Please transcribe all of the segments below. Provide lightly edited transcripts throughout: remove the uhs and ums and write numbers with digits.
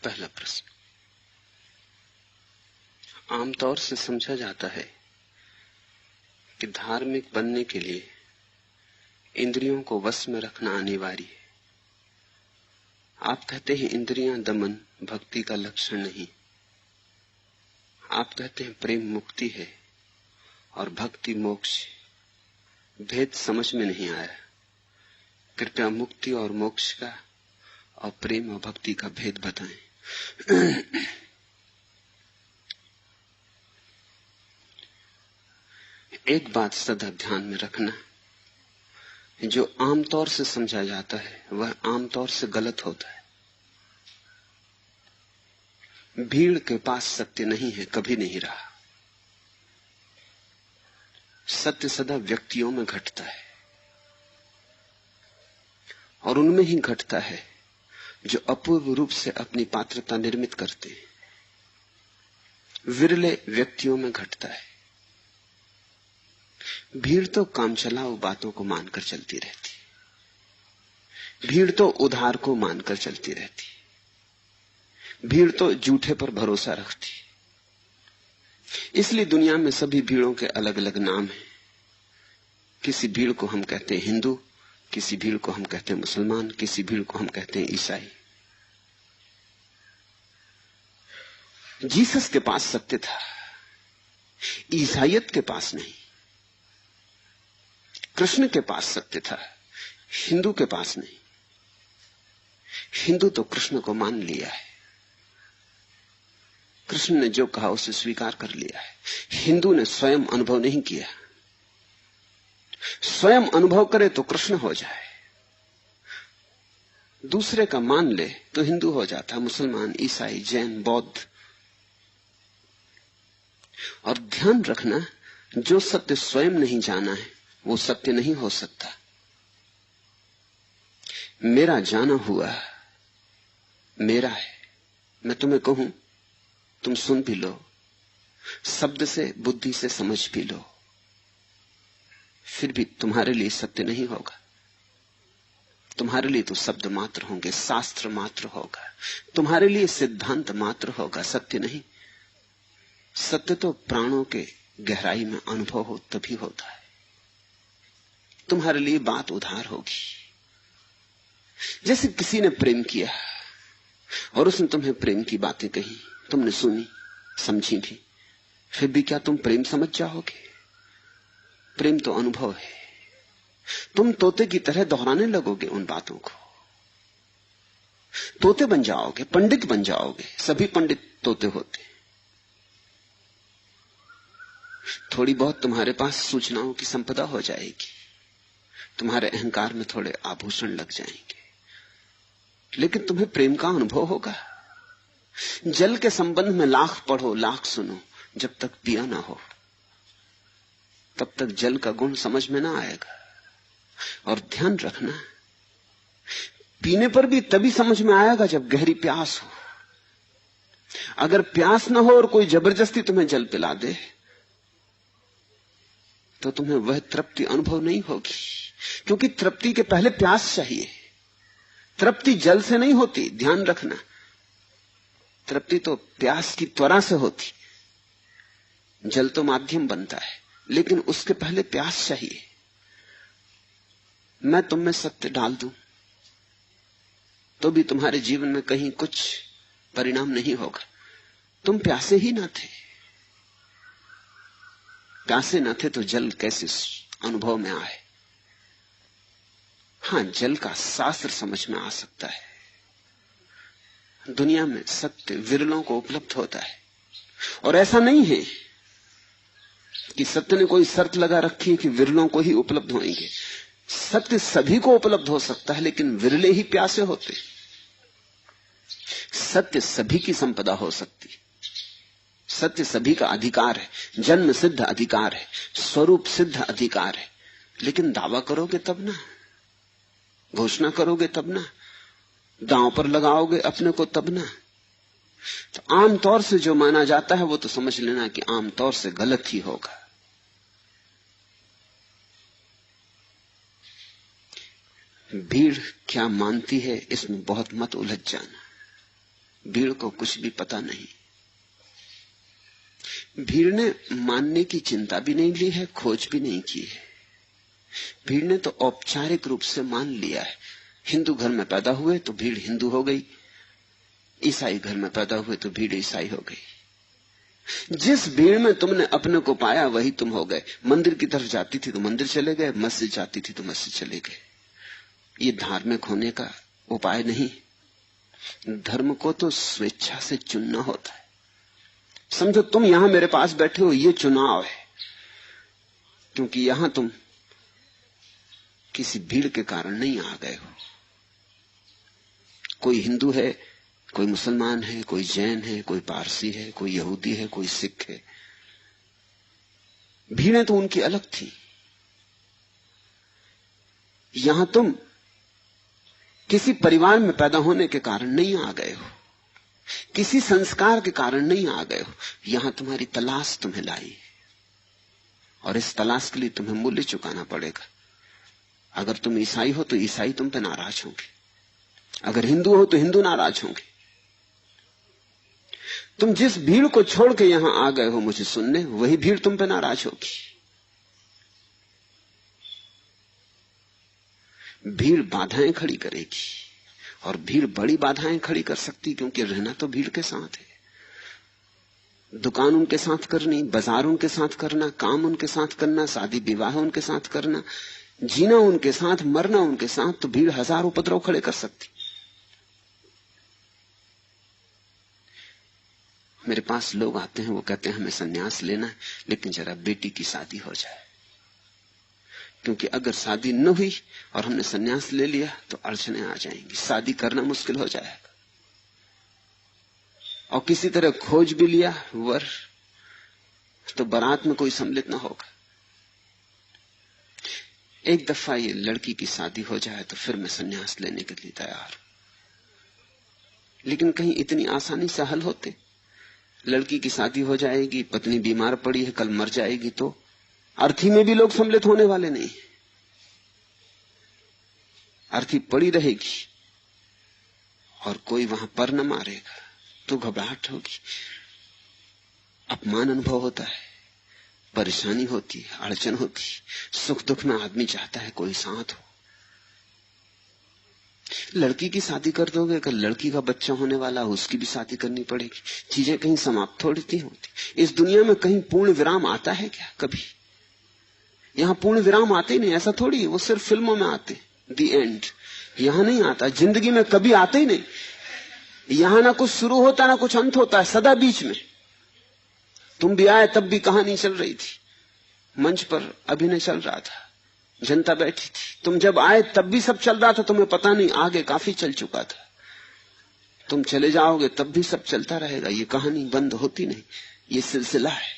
पहला प्रश्न। आमतौर से समझा जाता है कि धार्मिक बनने के लिए इंद्रियों को वश में रखना अनिवार्य है। आप कहते हैं इंद्रियां दमन भक्ति का लक्षण नहीं। आप कहते हैं प्रेम मुक्ति है और भक्ति मोक्ष। भेद समझ में नहीं आया। कृपया मुक्ति और मोक्ष का और प्रेम और भक्ति का भेद बताएं। एक बात सदा ध्यान में रखना, जो आमतौर से समझा जाता है वह आमतौर से गलत होता है। भीड़ के पास सत्य नहीं है, कभी नहीं रहा। सत्य सदा व्यक्तियों में घटता है और उनमें ही घटता है जो अपूर्व रूप से अपनी पात्रता निर्मित करते हैं। विरले व्यक्तियों में घटता है। भीड़ तो कामचलाऊ बातों को मानकर चलती रहती, भीड़ तो उधार को मानकर चलती रहती, भीड़ तो झूठे पर भरोसा रखती। इसलिए दुनिया में सभी भीड़ों के अलग अलग नाम हैं। किसी भीड़ को हम कहते हैं हिंदू, किसी भीड़ को हम कहते हैं मुसलमान, किसी भीड़ को हम कहते हैं ईसाई। जीसस के पास सत्य था, ईसाइयत के पास नहीं। कृष्ण के पास सत्य था, हिंदू के पास नहीं। हिंदू तो कृष्ण को मान लिया है, कृष्ण ने जो कहा उसे स्वीकार कर लिया है। हिंदू ने स्वयं अनुभव नहीं किया। स्वयं अनुभव करे तो कृष्ण हो जाए, दूसरे का मान ले तो हिंदू हो जाता, मुसलमान, ईसाई, जैन, बौद्ध। और ध्यान रखना, जो सत्य स्वयं नहीं जाना है वो सत्य नहीं हो सकता। मेरा जाना हुआ मेरा है। मैं तुम्हें कहूं, तुम सुन भी लो, शब्द से बुद्धि से समझ भी लो, फिर भी तुम्हारे लिए सत्य नहीं होगा। तुम्हारे लिए तो शब्द मात्र होंगे, शास्त्र मात्र होगा, तुम्हारे लिए सिद्धांत मात्र होगा, सत्य नहीं। सत्य तो प्राणों के गहराई में अनुभव हो तभी होता है। तुम्हारे लिए बात उधार होगी। जैसे किसी ने प्रेम किया और उसने तुम्हें प्रेम की बातें कही, तुमने सुनी, समझी भी, फिर भी क्या तुम प्रेम समझ जाओगे? प्रेम तो अनुभव है। तुम तोते की तरह दोहराने लगोगे उन बातों को, तोते बन जाओगे, पंडित बन जाओगे। सभी पंडित तोते होते। थोड़ी बहुत तुम्हारे पास सूचनाओं की संपदा हो जाएगी, तुम्हारे अहंकार में थोड़े आभूषण लग जाएंगे, लेकिन तुम्हें प्रेम का अनुभव होगा। जल के संबंध में लाख पढ़ो, लाख सुनो, जब तक पिया ना हो तब तक जल का गुण समझ में ना आएगा। और ध्यान रखना, पीने पर भी तभी समझ में आएगा जब गहरी प्यास हो। अगर प्यास ना हो और कोई जबरदस्ती तुम्हें जल पिला दे तो तुम्हें वह तृप्ति अनुभव नहीं होगी, क्योंकि तृप्ति के पहले प्यास चाहिए। तृप्ति जल से नहीं होती, ध्यान रखना। तृप्ति तो प्यास की त्वरा से होती, जल तो माध्यम बनता है, लेकिन उसके पहले प्यास चाहिए। मैं तुम में सत्य डाल दूं तो भी तुम्हारे जीवन में कहीं कुछ परिणाम नहीं होगा। तुम प्यासे ही ना थे। प्यासे न थे तो जल कैसे अनुभव में आए? हां, जल का शास्त्र समझ में आ सकता है। दुनिया में सत्य विरलों को उपलब्ध होता है, और ऐसा नहीं है कि सत्य ने कोई शर्त लगा रखी है कि विरलों को ही उपलब्ध होंगे। सत्य सभी को उपलब्ध हो सकता है, लेकिन विरले ही प्यासे होते। सत्य सभी की संपदा हो सकती, सत्य सभी का अधिकार है, जन्म सिद्ध अधिकार है, स्वरूप सिद्ध अधिकार है। लेकिन दावा करोगे तब ना, घोषणा करोगे तब ना, दांव पर लगाओगे अपने को तब ना। तो आमतौर से जो माना जाता है वो तो समझ लेना कि आमतौर से गलत ही होगा। भीड़ क्या मानती है इसमें बहुत मत उलझ जाना। भीड़ को कुछ भी पता नहीं। भीड़ ने मानने की चिंता भी नहीं ली है, खोज भी नहीं की है। भीड़ ने तो औपचारिक रूप से मान लिया है। हिंदू घर में पैदा हुए तो भीड़ हिंदू हो गई, ईसाई घर में पैदा हुए तो भीड़ ईसाई हो गई। जिस भीड़ में तुमने अपने को पाया वही तुम हो गए। मंदिर की तरफ जाती थी तो मंदिर चले गए, मस्जिद जाती थी तो मस्जिद चले गए। ये धार्मिक होने का उपाय नहीं। धर्म को तो स्वेच्छा से चुनना होता है। समझो तुम यहां मेरे पास बैठे हो, ये चुनाव है, क्योंकि यहां तुम किसी भीड़ के कारण नहीं आ गए हो। कोई हिंदू है, कोई मुसलमान है, कोई जैन है, कोई पारसी है, कोई यहूदी है, कोई सिख है। भीड़ें तो उनकी अलग थी। यहां तुम किसी परिवार में पैदा होने के कारण नहीं आ गए हो, किसी संस्कार के कारण नहीं आ गए हो। यहां तुम्हारी तलाश तुम्हें लाई, और इस तलाश के लिए तुम्हें मूल्य चुकाना पड़ेगा। अगर तुम ईसाई हो तो ईसाई तुम पे नाराज होंगे, अगर हिंदू हो तो हिंदू नाराज होंगे। तुम जिस भीड़ को छोड़ के यहां आ गए हो मुझे सुनने, वही भीड़ तुम पे नाराज होगी। भीड़ बाधाएं खड़ी करेगी, और भीड़ बड़ी बाधाएं खड़ी कर सकती, क्योंकि रहना तो भीड़ के साथ है। दुकान उनके साथ करनी, बाजार उनके साथ करना, काम उनके साथ करना, शादी विवाह उनके साथ करना, जीना उनके साथ, मरना उनके साथ, तो भीड़ हजार उपद्रव खड़े कर सकती। मेरे पास लोग आते हैं, वो कहते हैं हमें संन्यास लेना है, लेकिन जरा बेटी की शादी हो जाए, क्योंकि अगर शादी न हुई और हमने संन्यास ले लिया तो अड़चने आ जाएंगी, शादी करना मुश्किल हो जाएगा। और किसी तरह खोज भी लिया वर, तो बारात में कोई सम्मिलित ना होगा। एक दफा ये लड़की की शादी हो जाए तो फिर मैं संन्यास लेने के लिए तैयार हूं, लेकिन कहीं इतनी आसानी से हल होते? लड़की की शादी हो जाएगी, पत्नी बीमार पड़ी है, कल मर जाएगी, तो अर्थी में भी लोग सम्मिलित होने वाले नहीं। अर्थी पड़ी रहेगी और कोई वहां पर न मारेगा तो घबराहट होगी, अपमान अनुभव होता है, परेशानी होती है, अड़चन होती है। सुख दुख में आदमी चाहता है कोई साथ हो। लड़की की शादी कर दोगे, कल लड़की का बच्चा होने वाला, उसकी भी शादी करनी पड़ेगी। चीजें कहीं समाप्त थोड़ी नहीं होती। इस दुनिया में कहीं पूर्ण विराम आता है क्या? कभी यहां पूर्ण विराम आते ही नहीं, ऐसा थोड़ी है। वो सिर्फ फिल्मों में आते, दी एंड। यहां नहीं आता, जिंदगी में कभी आते ही नहीं। यहां ना कुछ शुरू होता ना कुछ अंत होता है, सदा बीच में। तुम भी आए तब भी कहानी चल रही थी, मंच पर अभिनय चल रहा था, जनता बैठी थी। तुम जब आए तब भी सब चल रहा था, तुम्हें पता नहीं आगे काफी चल चुका था। तुम चले जाओगे तब भी सब चलता रहेगा। ये कहानी बंद होती नहीं, ये सिलसिला है,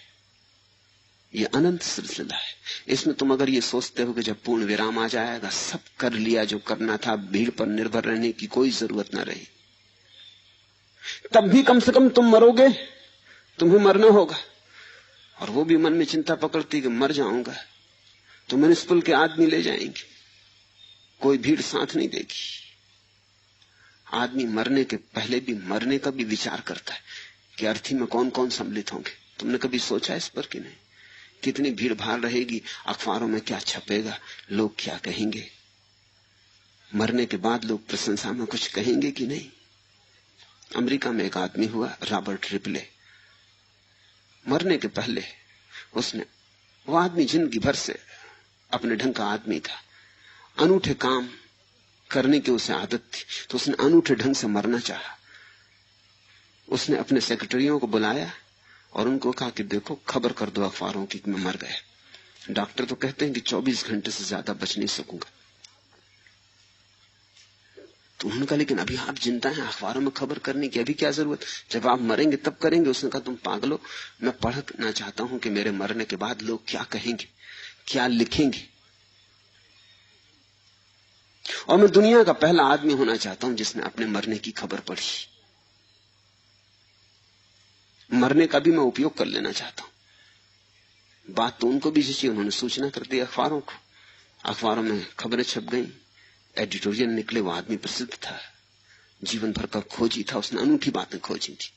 ये अनंत सिलसिला है। इसमें तुम अगर ये सोचते हो कि जब पूर्ण विराम आ जाएगा, सब कर लिया जो करना था, भीड़ पर निर्भर रहने की कोई जरूरत ना रही, तब भी कम से कम तुम मरोगे, तुम्हें मरना होगा। और वो भी मन में चिंता पकड़ती कि मर जाऊंगा तो म्युनिसिपल के आदमी ले जाएंगे, कोई भीड़ साथ नहीं देगी। आदमी मरने के पहले भी मरने का भी विचार करता है कि अर्थी में कौन कौन सम्मिलित होंगे। तुमने कभी सोचा इस पर कि नहीं? कितनी भीड़ भाड़ रहेगी, अखबारों में क्या छपेगा, लोग क्या कहेंगे, मरने के बाद लोग प्रशंसा में कुछ कहेंगे कि नहीं। अमेरिका में एक आदमी हुआ, रॉबर्ट रिपले। मरने के पहले वो आदमी जिंदगी भर से अपने ढंग का आदमी था, अनूठे काम करने की उसे आदत थी, तो उसने अनूठे ढंग से मरना चाहा। उसने अपने सेक्रेटरियों को बुलाया और उनको कहा कि देखो, खबर कर दो अखबारों की कि मैं मर गया। डॉक्टर तो कहते हैं कि 24 घंटे से ज्यादा बच नहीं सकूंगा। तो उन्होंने कहा लेकिन अभी आप जिंदा हैं, अखबारों में खबर करने की अभी क्या जरूरत, जब आप मरेंगे तब करेंगे। उसने कहा तुम पागल हो, मैं पढ़ना चाहता हूं कि मेरे मरने के बाद लोग क्या कहेंगे, क्या लिखेंगे, और मैं दुनिया का पहला आदमी होना चाहता हूं जिसने अपने मरने की खबर पढ़ी। मरने का भी मैं उपयोग कर लेना चाहता हूं। बात तो उनको भी जैसी, उन्होंने सूचना कर दी अखबारों को, अखबारों में खबरें छप गई, एडिटोरियल निकले, वो आदमी प्रसिद्ध था। जीवन भर का खोजी था, उसने अनूठी बातें खोजी थी।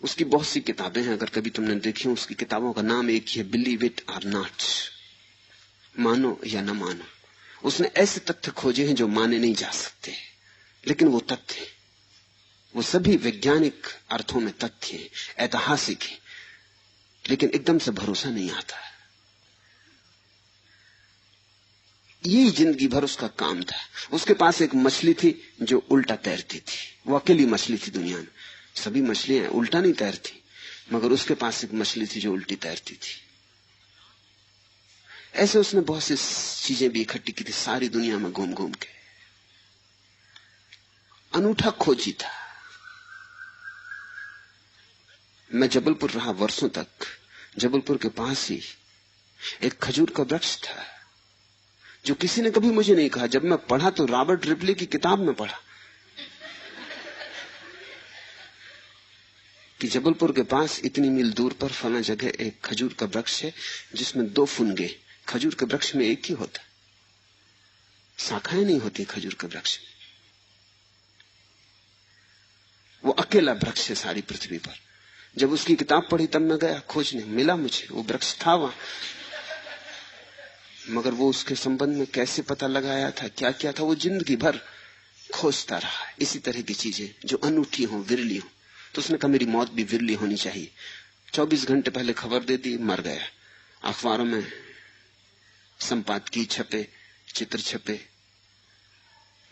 उसकी बहुत सी किताबें हैं, अगर कभी तुमने देखी, उसकी किताबों का नाम एक ही है, बिलीव इट और नॉट, मानो या न मानो। उसने ऐसे तथ्य खोजे हैं जो माने नहीं जा सकते, लेकिन वो तथ्य, वो सभी वैज्ञानिक अर्थों में तथ्य हैं, ऐतिहासिक हैं, लेकिन एकदम से भरोसा नहीं आता। यही जिंदगी भर उसका काम था। उसके पास एक मछली थी जो उल्टा तैरती थी, वो अकेली मछली थी दुनिया में। सभी मछलियां उल्टा नहीं तैरती, मगर उसके पास एक मछली थी जो उल्टी तैरती थी। ऐसे उसने बहुत सी चीजें भी इकट्ठी की थी सारी दुनिया में घूम घूम के। अनूठा खोजी था। मैं जबलपुर रहा वर्षों तक। जबलपुर के पास ही एक खजूर का वृक्ष था जो किसी ने कभी मुझे नहीं कहा। जब मैं पढ़ा तो रॉबर्ट रिपले की किताब में पढ़ा कि जबलपुर के पास इतनी मील दूर पर फला जगह एक खजूर का वृक्ष है जिसमें 2 फुनगे। खजूर के वृक्ष में एक ही होता, शाखाएं नहीं होती खजूर के वृक्ष में। वो अकेला वृक्ष है सारी पृथ्वी पर। जब उसकी किताब पढ़ी तब मैं गया खोजने, मिला मुझे, वो वृक्ष था वहां, मगर वो उसके संबंध में कैसे पता लगाया था, क्या क्या था, वो जिंदगी भर खोजता रहा। इसी तरह की चीजें जो अनूठी हो, विरली हो। तो उसने कहा मेरी मौत भी विरली होनी चाहिए। 24 घंटे पहले खबर दे दी, मर गया। अखबारों में संपादकीय छपे, चित्र छपे,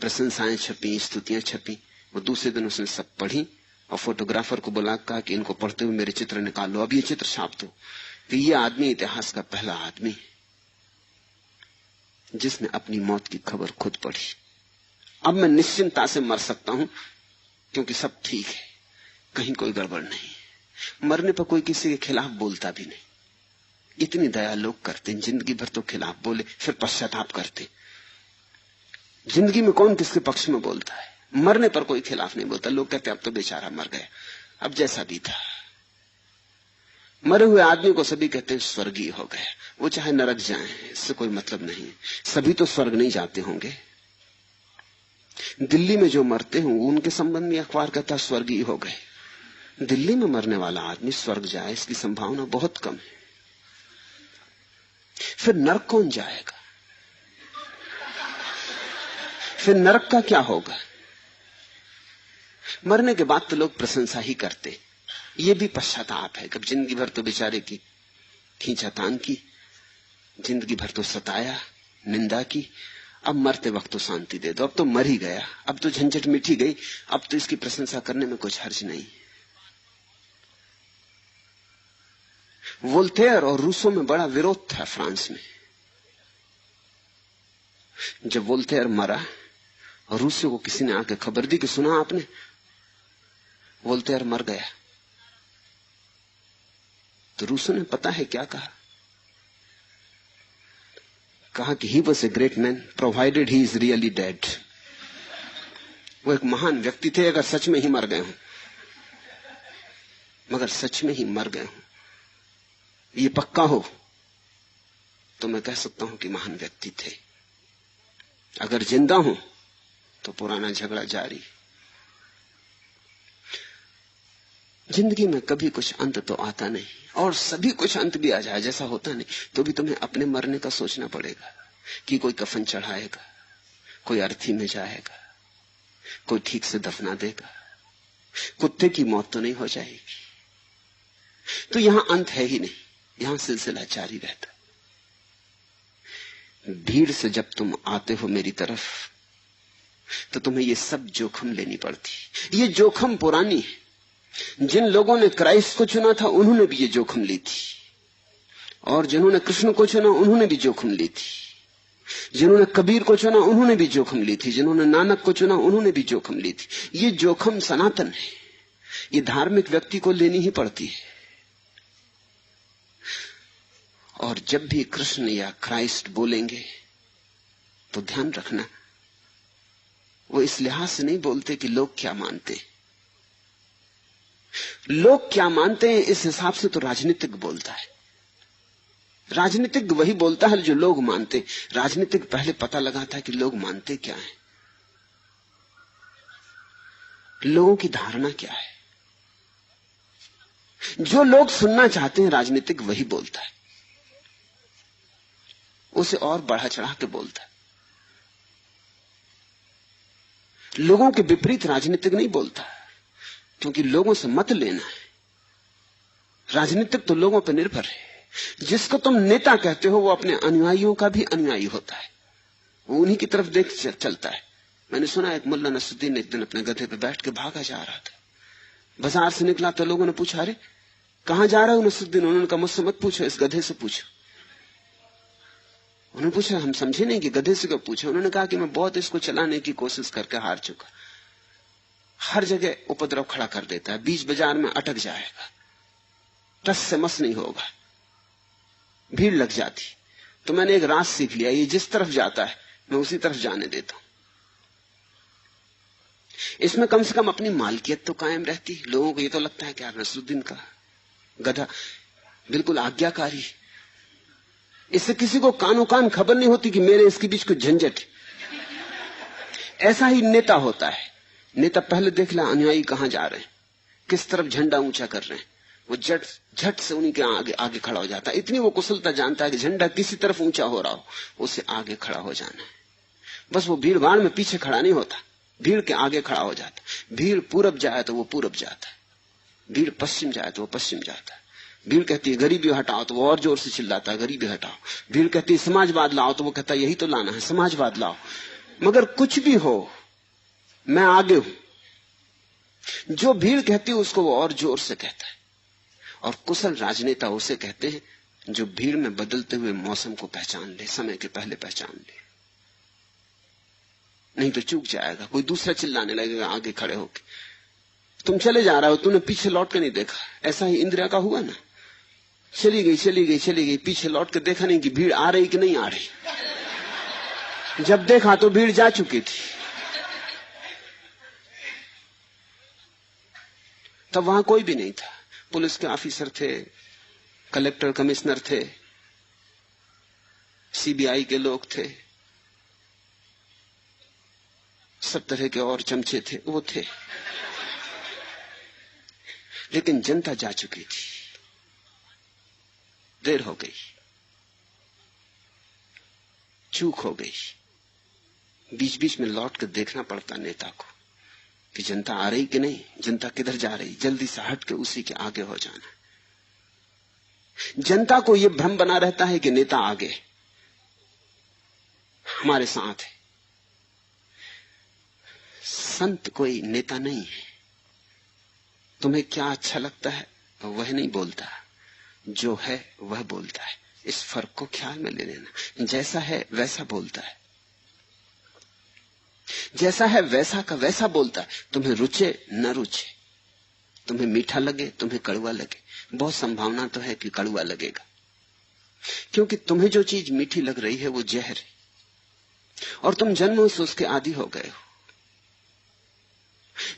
प्रशंसाएं छपी, स्तुतियां छपी। वो दूसरे दिन उसने सब पढ़ी और फोटोग्राफर को बुला कहा कि इनको पढ़ते हुए मेरे चित्र निकालो, अब ये चित्र छाप दो कि ये आदमी इतिहास का पहला आदमी जिसने अपनी मौत की खबर खुद पढ़ी। अब मैं निश्चिंतता से मर सकता हूं क्योंकि सब ठीक है, कहीं कोई गड़बड़ नहीं। मरने पर कोई किसी के खिलाफ बोलता भी नहीं। इतनी दया लोग करते हैं, जिंदगी भर तो खिलाफ बोले फिर पश्चाताप करते। जिंदगी में कौन किसके पक्ष में बोलता है? मरने पर कोई खिलाफ नहीं बोलता। लोग कहते अब तो बेचारा मर गया, अब जैसा भी था। मरे हुए आदमी को सभी कहते हैं स्वर्गीय हो गया, वो चाहे नरक जाए, इससे कोई मतलब नहीं। सभी तो स्वर्ग नहीं जाते होंगे। दिल्ली में जो मरते हैं उनके संबंध में अखबार कहता है स्वर्गीय हो गए। दिल्ली में मरने वाला आदमी स्वर्ग जाए इसकी संभावना बहुत कम है। फिर नरक कौन जाएगा? फिर नरक का क्या होगा? मरने के बाद तो लोग प्रशंसा ही करते। ये भी पश्चाताप है। कब जिंदगी भर तो बेचारे की खींचातान की, जिंदगी भर तो सताया, निंदा की, अब मरते वक्त तो शांति दे दो। अब तो मर ही गया, अब तो झंझट मिटी गई, अब तो इसकी प्रशंसा करने में कुछ हर्ज नहीं। वोल्टेयर और रूसो में बड़ा विरोध था फ्रांस में। जब वोल्टेयर मरा और रूसो को किसी ने आके खबर दी कि सुना आपने, वोल्टेयर मर गया, तो रूसो ने पता है क्या कहा? कहा कि he was a great man provided he is really dead. वो एक महान व्यक्ति थे अगर सच में ही मर गए हों। मगर सच में ही मर गए हों, ये पक्का हो, तो मैं कह सकता हूं कि महान व्यक्ति थे। अगर जिंदा हूं तो पुराना झगड़ा जारी। जिंदगी में कभी कुछ अंत तो आता नहीं, और सभी कुछ अंत भी आ जाए जैसा होता नहीं, तो भी तुम्हें अपने मरने का सोचना पड़ेगा कि कोई कफन चढ़ाएगा, कोई अर्थी में जाएगा, कोई ठीक से दफना देगा, कुत्ते की मौत तो नहीं हो जाएगी। तो यहां अंत है ही नहीं, यहां सिलसिला जारी रहता। भीड़ से जब तुम आते हो मेरी तरफ तो तुम्हें ये सब जोखिम लेनी पड़ती। ये जोखिम पुरानी है। जिन लोगों ने क्राइस्ट को चुना था उन्होंने भी ये जोखिम ली थी, और जिन्होंने कृष्ण को चुना उन्होंने भी जोखिम ली थी। जिन्होंने कबीर को चुना उन्होंने भी जोखिम ली थी। जिन्होंने नानक को चुना उन्होंने भी जोखिम ली थी। ये जोखिम सनातन है, ये धार्मिक व्यक्ति को लेनी ही पड़ती है। और जब भी कृष्ण या क्राइस्ट बोलेंगे तो ध्यान रखना, वो इस लिहाज से नहीं बोलते कि लोग क्या मानते हैं। लोग क्या मानते हैं इस हिसाब से तो राजनीतिक बोलता है। राजनीतिक वही बोलता है जो लोग मानते। राजनीतिक पहले पता लगाता है कि लोग मानते क्या है। लोगों की धारणा क्या है? जो लोग सुनना चाहते हैं राजनीतिक, वही बोलता है, उसे और बढ़ा चढ़ा के बोलता है। लोगों के विपरीत राजनीतिक नहीं बोलता, क्योंकि लोगों से मत लेना है। राजनीतिक तो लोगों पर निर्भर है। जिसको तुम नेता कहते हो वो अपने अनुयायियों का भी अनुयायी होता है, वो उन्हीं की तरफ देख चलता है। मैंने सुना एक मुल्ला नसरुद्दीन एक दिन अपने गधे पे बैठ के भागा जा रहा था, बाजार से निकला तो लोगों ने पूछा, अरे कहां जा रहा हो नसरुद्दीन? उन्होंने कहा, मुझसे मत पूछो, इस गधे से पूछो। उन्होंने पूछा, हम समझे नहीं कि गधे से क्यों पूछे? उन्होंने कहा कि मैं बहुत इसको चलाने की कोशिश करके हार चुका, हर जगह उपद्रव खड़ा कर देता है, बीच बाजार में अटक जाएगा, टस से मस नहीं होगा, भीड़ लग जाती। तो मैंने एक राज सीख लिया, ये जिस तरफ जाता है मैं उसी तरफ जाने देता हूं। इसमें कम से कम अपनी मालकियत तो कायम रहती। लोगों को ये तो लगता है कि यार नसरुद्दीन का गधा बिल्कुल आज्ञाकारी, इससे किसी को कानो कान खबर नहीं होती कि मेरे इसके बीच कुछ झंझट। ऐसा ही नेता होता है। नेता पहले देख ला अनुयायी कहां जा रहे हैं, किस तरफ झंडा ऊंचा कर रहे हैं, वो झट से उन्हीं के आगे आगे खड़ा हो जाता है। इतनी वो कुशलता जानता है कि झंडा किसी तरफ ऊंचा हो रहा हो, उसे आगे खड़ा हो जाना है। बस वो भीड़ भाड़ में पीछे खड़ा नहीं होता, भीड़ के आगे खड़ा हो जाता। भीड़ पूरब जाए तो वो पूरब जाता है, भीड़ पश्चिम जाए तो वो पश्चिम जाता है। भीड़ कहती है गरीबी हटाओ तो वो और जोर से चिल्लाता है, गरीबी हटाओ। भीड़ कहती है समाजवाद लाओ तो वो कहता है यही तो लाना है, समाजवाद लाओ। मगर कुछ भी हो, मैं आगे हूं। जो भीड़ कहती है उसको वो और जोर से कहता है। और कुशल राजनेता उसे कहते हैं जो भीड़ में बदलते हुए मौसम को पहचान ले, समय के पहले पहचान ले। नहीं तो चूक जाएगा, कोई दूसरा चिल्लाने लगेगा आगे खड़े होके, तुम चले जा रहे हो, तूने पीछे लौट के नहीं देखा। ऐसा ही इंदिरा का हुआ ना, चली गई, पीछे लौट के देखा नहीं कि भीड़ आ रही कि नहीं आ रही। जब देखा तो भीड़ जा चुकी थी। तब वहां कोई भी नहीं था, पुलिस के ऑफिसर थे, कलेक्टर कमिश्नर थे, सीबीआई के लोग थे, सब तरह के और चमचे थे, वो थे। लेकिन जनता जा चुकी थी, देर हो गई, चूक हो गई। बीच बीच में लौट कर देखना पड़ता नेता को कि जनता आ रही कि नहीं, जनता किधर जा रही, जल्दी से हट के उसी के आगे हो जाना। जनता को यह भ्रम बना रहता है कि नेता आगे हमारे साथ है। संत कोई नेता नहीं है। तुम्हें क्या अच्छा लगता है वह नहीं बोलता, जो है वह बोलता है। इस फर्क को ख्याल में ले लेना। जैसा है वैसा बोलता है, जैसा है वैसा का वैसा बोलता है। तुम्हें रुचे न रुचे, तुम्हें मीठा लगे तुम्हें कड़वा लगे, बहुत संभावना तो है कि कड़वा लगेगा, क्योंकि तुम्हें जो चीज मीठी लग रही है वो जहर है और तुम जन्मों से उसके आदी हो गए हो।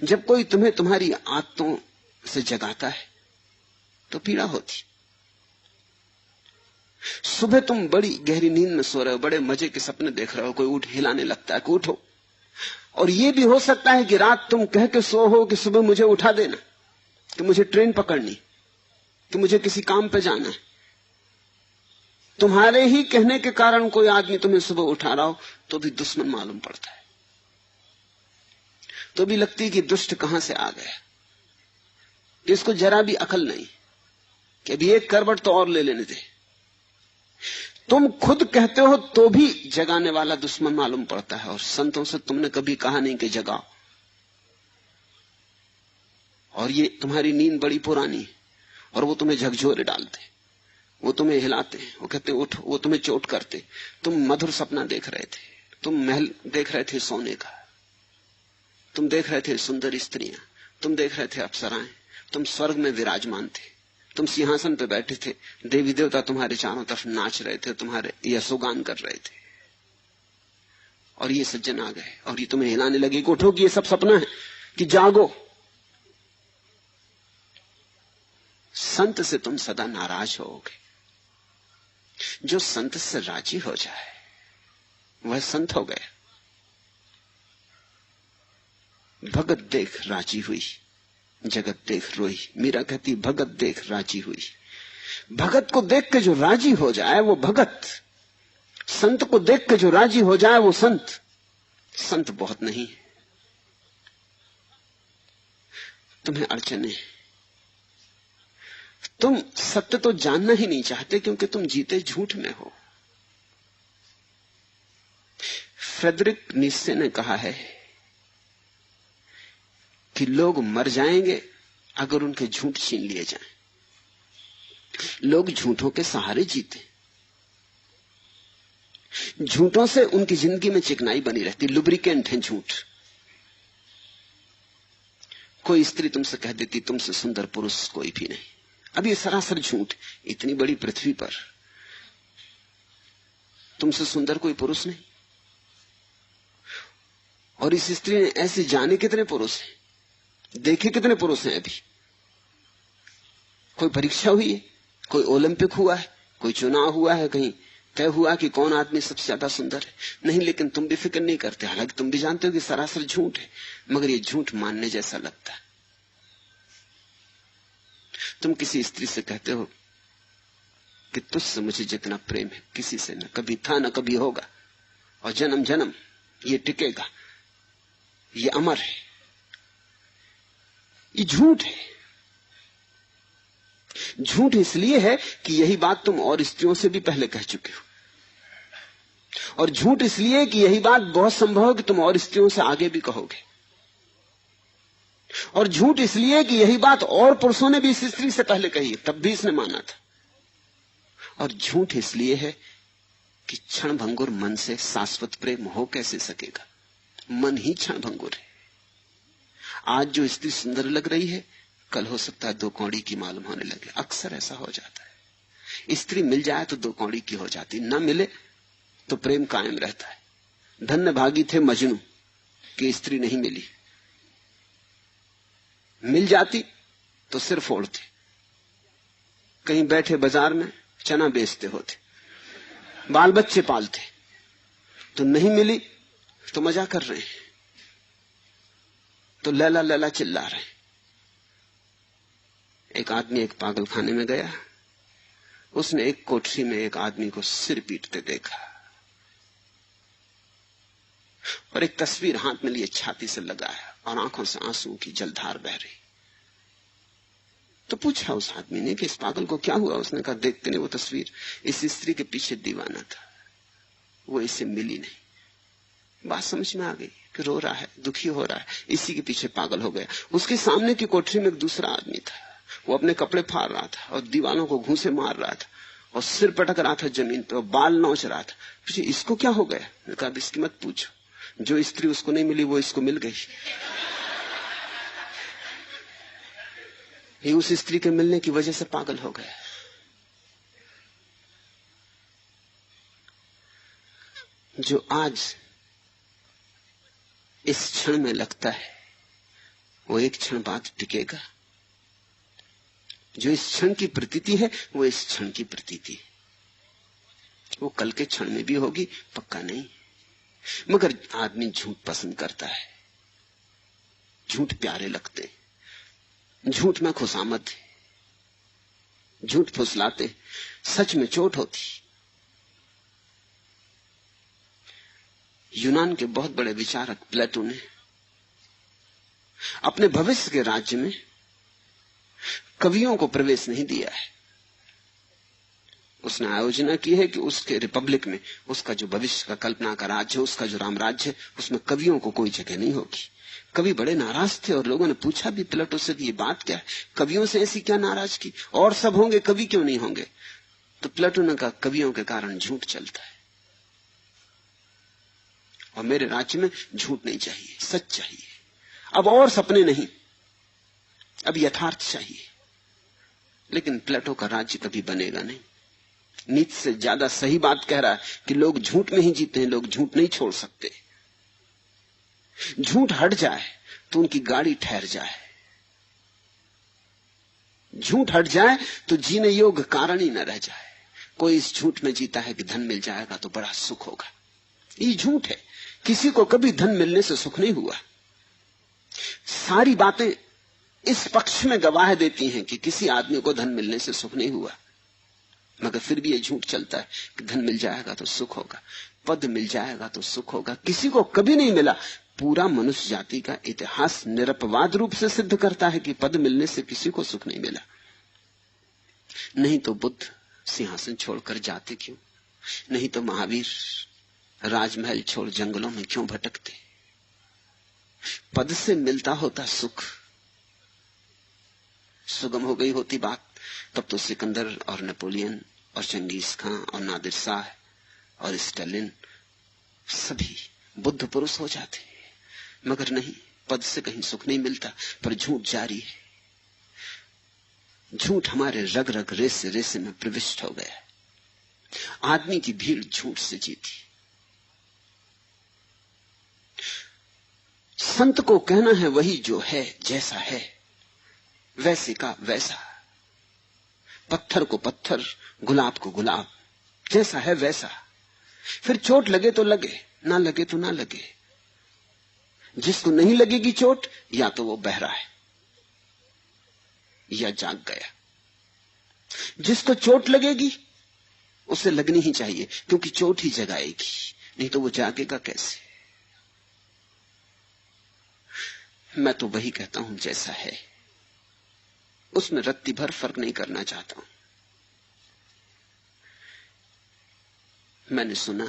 जब कोई तुम्हें तुम्हारी आदतों से जगाता है तो पीड़ा होती। सुबह तुम बड़ी गहरी नींद में सो रहे हो, बड़े मजे के सपने देख रहे हो, कोई उठ हिलाने लगता है कि उठो। और यह भी हो सकता है कि रात तुम कह के सो हो कि सुबह मुझे उठा देना, कि मुझे ट्रेन पकड़नी, कि मुझे किसी काम पे जाना है। तुम्हारे ही कहने के कारण कोई आदमी तुम्हें सुबह उठा रहा हो तो भी दुश्मन मालूम पड़ता है, तो भी लगती है कि दुष्ट कहां से आ गया, कि इसको जरा भी अकल नहीं कि अभी एक करवट तो और ले लेने दे। तुम खुद कहते हो तो भी जगाने वाला दुश्मन मालूम पड़ता है। और संतों से तुमने कभी कहा नहीं कि जगाओ। और ये तुम्हारी नींद बड़ी पुरानी है और वो तुम्हें झकझोरे डालते, वो तुम्हें हिलाते, वो कहते उठो, वो तुम्हें चोट करते। तुम मधुर सपना देख रहे थे, तुम महल देख रहे थे सोने का, तुम देख रहे थे सुंदर स्त्रियां, तुम देख रहे थे अप्सराएं, तुम स्वर्ग में विराजमान थे, तुम सिंहासन पे बैठे थे, देवी देवता तुम्हारे चारों तरफ नाच रहे थे, तुम्हारे यशोगान कर रहे थे। और ये सज्जन आ गए और ये तुम्हें हिलाने लगे कि उठो, कि ये सब सपना है, कि जागो। संत से तुम सदा नाराज होगे। जो संत से राजी हो जाए वह संत हो गया। भगत देख राजी हुई, जगत देख रोई। मीरा कहती भगत देख राजी हुई। भगत को देख के जो राजी हो जाए वो भगत, संत को देख के जो राजी हो जाए वो संत। संत बहुत नहीं, तुम्हें अड़चने, तुम सत्य तो जानना ही नहीं चाहते क्योंकि तुम जीते झूठ में हो। फ्रेडरिक नीत्शे ने कहा है कि लोग मर जाएंगे अगर उनके झूठ छीन लिए जाएं। लोग झूठों के सहारे जीते, झूठों से उनकी जिंदगी में चिकनाई बनी रहती, लुब्रिकेंट है झूठ। कोई स्त्री तुमसे कह देती तुमसे सुंदर पुरुष कोई भी नहीं, अब ये सरासर झूठ। इतनी बड़ी पृथ्वी पर तुमसे सुंदर कोई पुरुष नहीं। और इस स्त्री ने ऐसे जाने कितने पुरुष हैं, देखे कितने पुरुष हैं। अभी कोई परीक्षा हुई है, कोई ओलंपिक हुआ है, कोई चुनाव हुआ है, कहीं तय हुआ कि कौन आदमी सबसे ज्यादा सुंदर है? नहीं। लेकिन तुम भी फिक्र नहीं करते, हालांकि तुम भी जानते हो कि सरासर झूठ है, मगर ये झूठ मानने जैसा लगता है। तुम किसी स्त्री से कहते हो कि तुझसे मुझे जितना प्रेम है किसी से न कभी था न कभी होगा, और जन्म जन्म ये टिकेगा, ये अमर है। ये झूठ है। झूठ इसलिए है कि यही बात तुम और स्त्रियों से भी पहले कह चुके हो, और झूठ इसलिए कि यही बात बहुत संभव है कि तुम और स्त्रियों से आगे भी कहोगे, और झूठ इसलिए कि यही बात और पुरुषों ने भी इस स्त्री से पहले कही है, तब भी इसने माना था। और झूठ इसलिए है कि क्षण भंगुर मन से शाश्वत प्रेम हो कैसे सकेगा? मन ही क्षण भंगुर है। आज जो स्त्री सुंदर लग रही है कल हो सकता है दो कौड़ी की मालूम होने लगे। अक्सर ऐसा हो जाता है। स्त्री मिल जाए तो दो कौड़ी की हो जाती, न मिले तो प्रेम कायम रहता है। धन्य भागी थे मजनू कि स्त्री नहीं मिली, मिल जाती तो सिर फोड़ते, कहीं बैठे बाजार में चना बेचते होते, बाल बच्चे पालते। तो नहीं मिली तो मजा कर रहे हैं, तो लैला लैला चिल्ला रहे हैं। एक आदमी एक पागल खाने में गया, उसने एक कोठरी में एक आदमी को सिर पीटते देखा, और एक तस्वीर हाथ में लिए छाती से लगाया और आंखों से आंसू की जलधार बह रही। तो पूछा उस आदमी ने कि इस पागल को क्या हुआ? उसने कहा देखते नहीं वो तस्वीर, इस स्त्री के पीछे दीवाना था, वो इसे मिली नहीं। बात समझ में आ गई कि रो रहा है, दुखी हो रहा है, इसी के पीछे पागल हो गया। उसके सामने की कोठरी में एक दूसरा आदमी था, वो अपने कपड़े फाड़ रहा था और दीवानों को घूंसे मार रहा था और सिर पटक रहा था जमीन पे और बाल नोच रहा था। पूछे इसको क्या हो गया? मैंने कहा इसकी मत पूछो, जो स्त्री उसको नहीं मिली वो इसको मिल गई। ये उस स्त्री के मिलने की वजह से पागल हो गया। जो आज इस क्षण में लगता है वो एक क्षण बाद टिकेगा। जो इस क्षण की प्रतीति है वो इस क्षण की प्रतीति है, वो कल के क्षण में भी होगी, पक्का नहीं। मगर आदमी झूठ पसंद करता है, झूठ प्यारे लगते हैं, झूठ में खुशामद है, झूठ फुसलाते, सच में चोट होती। यूनान के बहुत बड़े विचारक प्लेटो ने अपने भविष्य के राज्य में कवियों को प्रवेश नहीं दिया है। उसने आयोजना की है कि उसके रिपब्लिक में उसका जो भविष्य का कल्पना का राज्य है, उसका जो रामराज्य है, उसमें कवियों को कोई जगह नहीं होगी। कवि बड़े नाराज थे और लोगों ने पूछा भी प्लेटो से कि ये बात क्या है, कवियों से ऐसी क्या नाराजगी, और सब होंगे कवि क्यों नहीं होंगे? तो प्लेटो ने कहा कवियों के कारण झूठ चलता है, और मेरे राज्य में झूठ नहीं चाहिए, सच चाहिए। अब और सपने नहीं, अब यथार्थ चाहिए। लेकिन प्लेटो का राज्य कभी बनेगा नहीं। नीति से ज्यादा सही बात कह रहा है कि लोग झूठ में ही जीते हैं, लोग झूठ नहीं छोड़ सकते। झूठ हट जाए तो उनकी गाड़ी ठहर जाए, झूठ हट जाए तो जीने योग्य कारण ही न रह जाए। कोई इस झूठ में जीता है कि धन मिल जाएगा तो बड़ा सुख होगा, ये झूठ है। किसी को कभी धन मिलने से सुख नहीं हुआ। सारी बातें इस पक्ष में गवाह देती हैं कि किसी आदमी को धन मिलने से सुख नहीं हुआ, मगर फिर भी ये झूठ चलता है कि धन मिल जाएगा तो सुख होगा, पद मिल जाएगा तो सुख होगा। किसी को कभी नहीं मिला। पूरा मनुष्य जाति का इतिहास निरपवाद रूप से सिद्ध करता है कि पद मिलने से किसी को सुख नहीं मिला। नहीं तो बुद्ध सिंहासन छोड़कर जाते क्यों? नहीं तो महावीर राजमहल छोड़ जंगलों में क्यों भटकते? पद से मिलता होता सुख, सुगम हो गई होती बात, तब तो सिकंदर और नेपोलियन और चंगेज खां और नादिर शाह और स्टालिन सभी बुद्ध पुरुष हो जाते। मगर नहीं, पद से कहीं सुख नहीं मिलता, पर झूठ जारी है। झूठ हमारे रग रग रेसे रेसे में प्रविष्ट हो गया है। आदमी की भीड़ झूठ से जीती। संत को कहना है वही जो है, जैसा है वैसे का वैसा, पत्थर को पत्थर, गुलाब को गुलाब, जैसा है वैसा। फिर चोट लगे तो लगे, ना लगे तो ना लगे। जिसको नहीं लगेगी चोट, या तो वो बहरा है या जाग गया। जिसको चोट लगेगी उसे लगनी ही चाहिए, क्योंकि चोट ही जगाएगी, नहीं तो वो जागेगा कैसे। मैं तो वही कहता हूं जैसा है, उसमें रत्ती भर फर्क नहीं करना चाहता हूं। मैंने सुना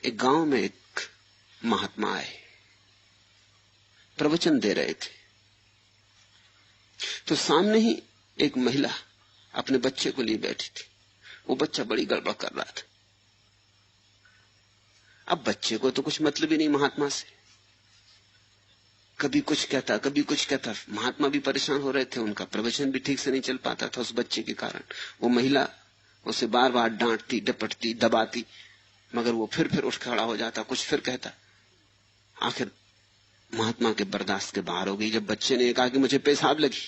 एक गांव में एक महात्मा आए, प्रवचन दे रहे थे, तो सामने ही एक महिला अपने बच्चे को लिए बैठी थी। वो बच्चा बड़ी गड़बड़ कर रहा था। अब बच्चे को तो कुछ मतलब ही नहीं महात्मा से, कभी कुछ कहता कभी कुछ कहता। महात्मा भी परेशान हो रहे थे, उनका प्रवचन भी ठीक से नहीं चल पाता था उस बच्चे के कारण। वो महिला उसे बार बार डांटती, डपटती, दबाती, मगर वो फिर उठ खड़ा हो जाता, कुछ फिर कहता। आखिर महात्मा के बर्दाश्त के बाहर हो गई जब बच्चे ने कहा कि मुझे पेशाब लगी।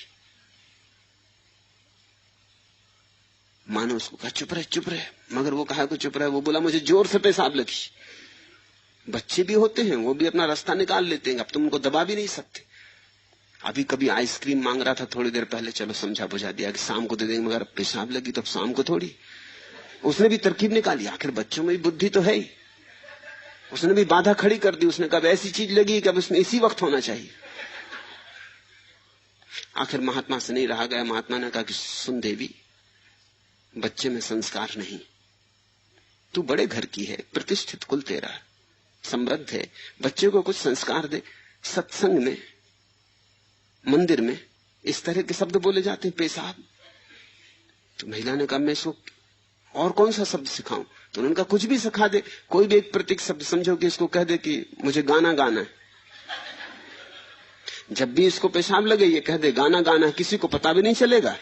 मानो उसको कहा चुप रहे चुप रहे, मगर वो कहा को चुप रहे, वो बोला मुझे जोर से पेशाब लगी। बच्चे भी होते हैं, वो भी अपना रास्ता निकाल लेते हैं, अब तुम उनको दबा भी नहीं सकते। अभी कभी आइसक्रीम मांग रहा था थोड़ी देर पहले, चलो समझा बुझा दिया कि शाम को दे देंगे, मगर पेशाब लगी तो अब शाम को थोड़ी। उसने भी तरकीब निकाली, आखिर बच्चों में भी बुद्धि तो है ही। उसने भी बाधा खड़ी कर दी, उसने कहा ऐसी चीज लगी कि अब उसमें इसी वक्त होना चाहिए। आखिर महात्मा से नहीं रहा गया। महात्मा ने कहा कि सुन देवी, बच्चे में संस्कार नहीं, तू बड़े घर की है, प्रतिष्ठित कुल तेरा, समृद्ध है, बच्चे को कुछ संस्कार दे। सत्संग में, मंदिर में इस तरह के शब्द बोले जाते हैं, पेशाब। तो महिला ने कहा मैं इसको और कौन सा शब्द सिखाऊं? तो उन्होंने कहा कुछ भी सिखा दे, कोई भी एक प्रतीक शब्द समझो कि इसको कह दे कि मुझे गाना गाना है। जब भी इसको पेशाब लगे ये कह दे गाना गाना है, किसी को पता भी नहीं चलेगा।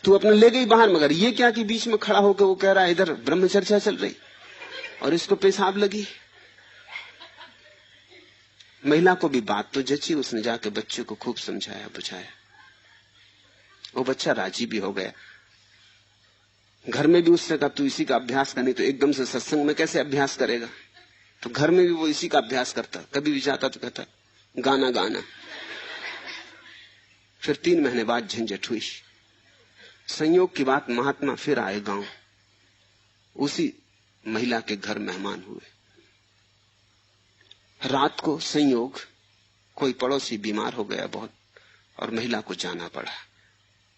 तू अपने ले गई बाहर, मगर ये क्या कि बीच में खड़ा होकर वो कह रहा है इधर ब्रह्मचर्चा चल रही और इसको पेशाब लगी। महिला को भी बात तो जची, उसने जाके बच्चे को खूब समझाया बुझाया। वो बच्चा राजी भी हो गया। घर में भी उससे कहा तू इसी का अभ्यास कर, नहीं तो एकदम से सत्संग में कैसे अभ्यास करेगा। तो घर में भी वो इसी का अभ्यास करता, कभी भी जाता तो कहता गाना गाना। फिर 3 महीने बाद झंझट हुई। संयोग की बात, महात्मा फिर आए गांव, उसी महिला के घर मेहमान हुए। रात को संयोग कोई पड़ोसी बीमार हो गया बहुत, और महिला को जाना पड़ा।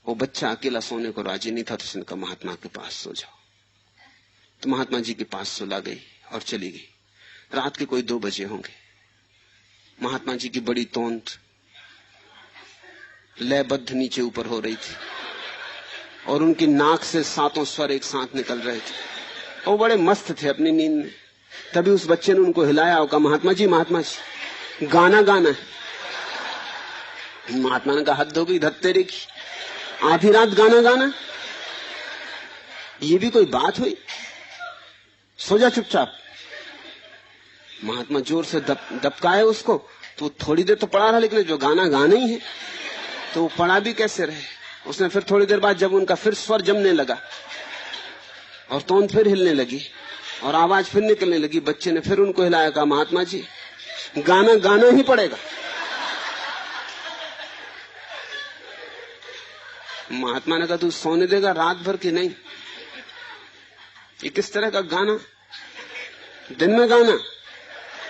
वो बच्चा अकेला सोने को राजी नहीं था, तो उसने कहा महात्मा के पास सो जाओ। तो महात्मा जी के पास सुला गई और चली गई। रात के कोई 2 बजे होंगे। महात्मा जी की बड़ी तोंद लयबद्ध नीचे ऊपर हो रही थी और उनकी नाक से 7 स्वर एक साथ निकल रहे थे। वो बड़े मस्त थे अपनी नींद में। तभी उस बच्चे ने उनको हिलाया और कहा महात्मा जी गाना गाना है। महात्मा ने कहा हद हो गई धत्तेरे की, आधी रात गाना गाना, ये भी कोई बात हुई? सो जा चुपचाप। महात्मा जोर से दबकाए उसको, तो थोड़ी देर तो पड़ा रहा, लेकिन जो गाना गाना ही है तो वो पड़ा भी कैसे रहे। उसने फिर थोड़ी देर बाद जब उनका फिर स्वर जमने लगा और तोंद फिर हिलने लगी और आवाज फिर निकलने लगी, बच्चे ने फिर उनको हिलाया, कहा महात्मा जी गाना गाना ही पड़ेगा। महात्मा ने कहा तू सोने देगा रात भर की नहीं? ये किस तरह का गाना? दिन में गाना,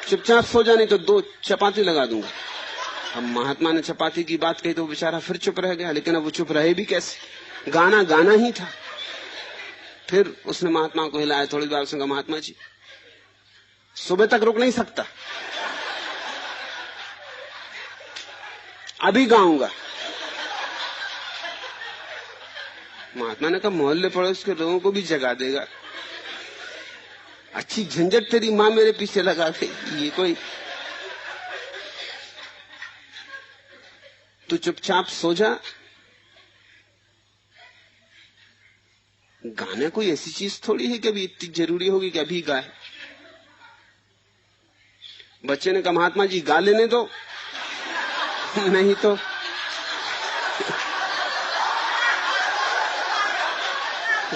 चुपचाप सो जा नहीं तो 2 चपाती लगा दूंगा। अब महात्मा ने चपाती की बात कही तो बेचारा फिर चुप रह गया, लेकिन अब वो चुप रहे भी कैसे, गाना गाना ही था। फिर उसने महात्मा को हिलाया, थोड़ी देर उसने कहा महात्मा जी सुबह तक रुक नहीं सकता, अभी गाऊंगा। महात्मा ने कहा मोहल्ले पड़ोस के लोगों को भी जगा देगा, अच्छी झंझट तेरी माँ मेरे पीछे लगा गई, ये कोई, तू चुपचाप सो जा। गाना कोई ऐसी चीज थोड़ी है कि अभी इतनी जरूरी होगी कि अभी गाए। बच्चे ने कहा महात्मा जी गा लेने दो, नहीं तो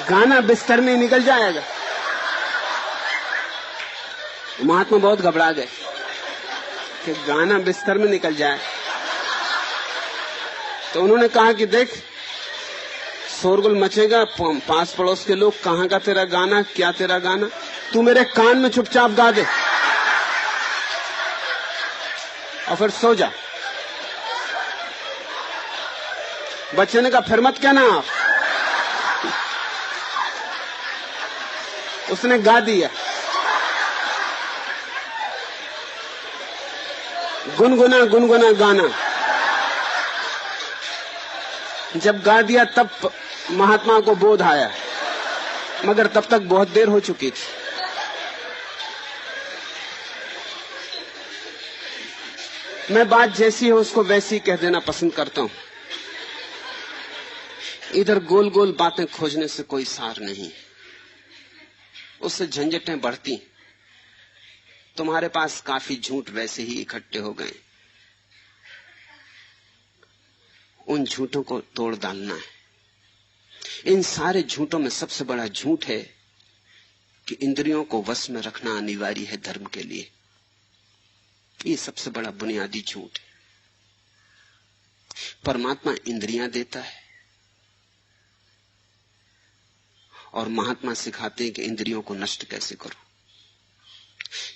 गाना बिस्तर में निकल जाएगा। महात्मा बहुत घबरा गए कि गाना बिस्तर में निकल जाए, तो उन्होंने कहा कि देख शोरगुल मचेगा, पास पड़ोस के लोग कहां का तेरा गाना, क्या तेरा गाना, तू मेरे कान में चुपचाप गा दे और फिर सो जा। बच्चे ने कहा फिर मत कहना आप। उसने गा दिया, गुनगुना गुनगुना गाना। जब गा दिया तब महात्मा को बोध आया, मगर तब तक बहुत देर हो चुकी थी। मैं बात जैसी है उसको वैसी कह देना पसंद करता हूं। इधर गोल गोल बातें खोजने से कोई सार नहीं, उससे झंझटें बढ़ती। तुम्हारे पास काफी झूठ वैसे ही इकट्ठे हो गए, उन झूठों को तोड़ डालना है। इन सारे झूठों में सबसे बड़ा झूठ है कि इंद्रियों को वश में रखना अनिवार्य है धर्म के लिए। ये सबसे बड़ा बुनियादी झूठ है। परमात्मा इंद्रियां देता है और महात्मा सिखाते हैं कि इंद्रियों को नष्ट कैसे करो।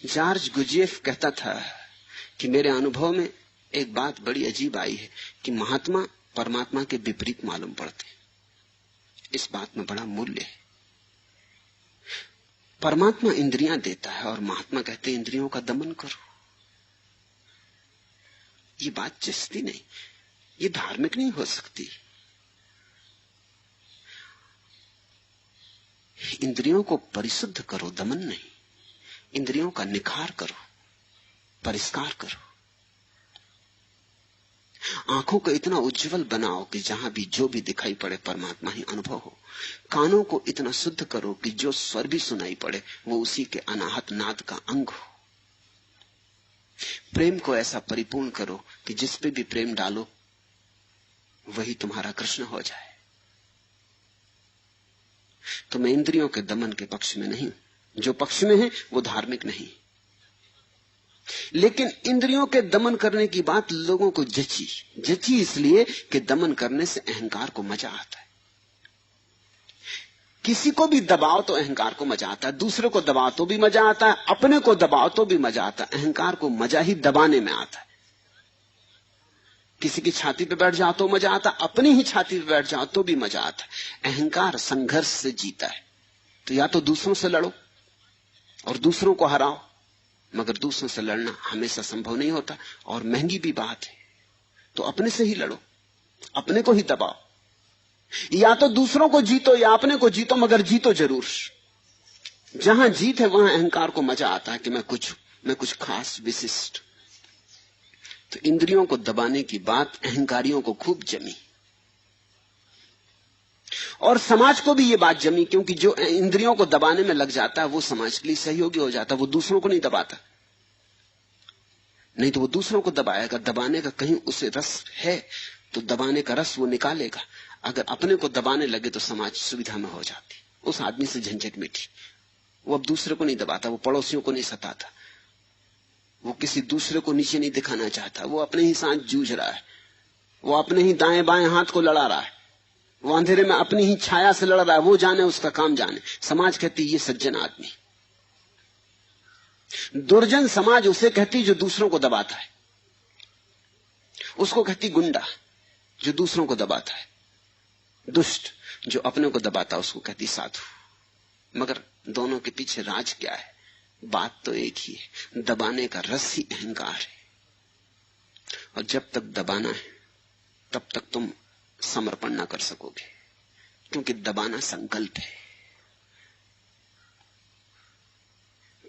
जॉर्ज गुजिएफ कहता था कि मेरे अनुभव में एक बात बड़ी अजीब आई है कि महात्मा परमात्मा के विपरीत मालूम पड़ते। इस बात में बड़ा मूल्य है। परमात्मा इंद्रियां देता है और महात्मा कहते हैं इंद्रियों का दमन करो। ये बात जचती नहीं, ये धार्मिक नहीं हो सकती। इंद्रियों को परिशुद्ध करो, दमन नहीं। इंद्रियों का निखार करो, परिष्कार करो। आंखों को इतना उज्जवल बनाओ कि जहां भी जो भी दिखाई पड़े परमात्मा ही अनुभव हो। कानों को इतना शुद्ध करो कि जो स्वर भी सुनाई पड़े वो उसी के अनाहत नाद का अंग हो। प्रेम को ऐसा परिपूर्ण करो कि जिस पे भी प्रेम डालो वही तुम्हारा कृष्ण हो जाए। तो मैं इंद्रियों के दमन के पक्ष में नहीं, जो पक्ष में है वो धार्मिक नहीं। लेकिन इंद्रियों के दमन करने की बात लोगों को जची इसलिए कि दमन करने से अहंकार को मजा आता है। किसी को भी दबाओ तो अहंकार को मजा आता है, दूसरे को दबाओ तो भी मजा आता है, अपने को दबाओ तो भी मजा आता है। अहंकार को मजा ही दबाने में आता है। किसी की छाती पे बैठ जाओ तो मजा आता, अपनी ही छाती पे बैठ जाओ तो भी मजा आता है। अहंकार संघर्ष से जीता है। तो या तो दूसरों से लड़ो और दूसरों को हराओ, मगर दूसरों से लड़ना हमेशा संभव नहीं होता और महंगी भी बात है। तो अपने से ही लड़ो, अपने को ही दबाओ। या तो दूसरों को जीतो या अपने को जीतो, मगर जीतो जरूर। जहां जीत है वहां अहंकार को मजा आता है कि मैं कुछ खास विशिष्ट। तो इंद्रियों को दबाने की बात अहंकारियों को खूब जमी और समाज को भी ये बात जमी, क्योंकि जो इंद्रियों को दबाने में लग जाता है वो समाज के लिए सहयोगी हो जाता है। वो दूसरों को नहीं दबाता, नहीं तो वो दूसरों को दबाएगा। दबाने का कहीं उसे रस है तो दबाने का रस वो निकालेगा। अगर अपने को दबाने लगे तो समाज सुविधा में हो जाती, उस आदमी से झंझट मिटी। वो अब दूसरे को नहीं दबाता, वो पड़ोसियों को नहीं सताता, वो किसी दूसरे को नीचे नहीं दिखाना चाहता, वो अपने ही साथ जूझ रहा है, वो अपने ही दाएं बाएं हाथ को लड़ा रहा है, वो अंधेरे में अपनी ही छाया से लड़ रहा है। वो जाने, उसका काम जाने। समाज कहती ये सज्जन आदमी। दुर्जन समाज उसे कहती जो दूसरों को दबाता है, उसको कहती गुंडा जो दूसरों को दबाता है। दुष्ट जो अपने को दबाता है उसको कहती साधु। मगर दोनों के पीछे राज क्या है? बात तो एक ही है, दबाने का रस ही अहंकार है। और जब तक दबाना है तब तक तुम समर्पण ना कर सकोगे, क्योंकि दबाना संकल्प है।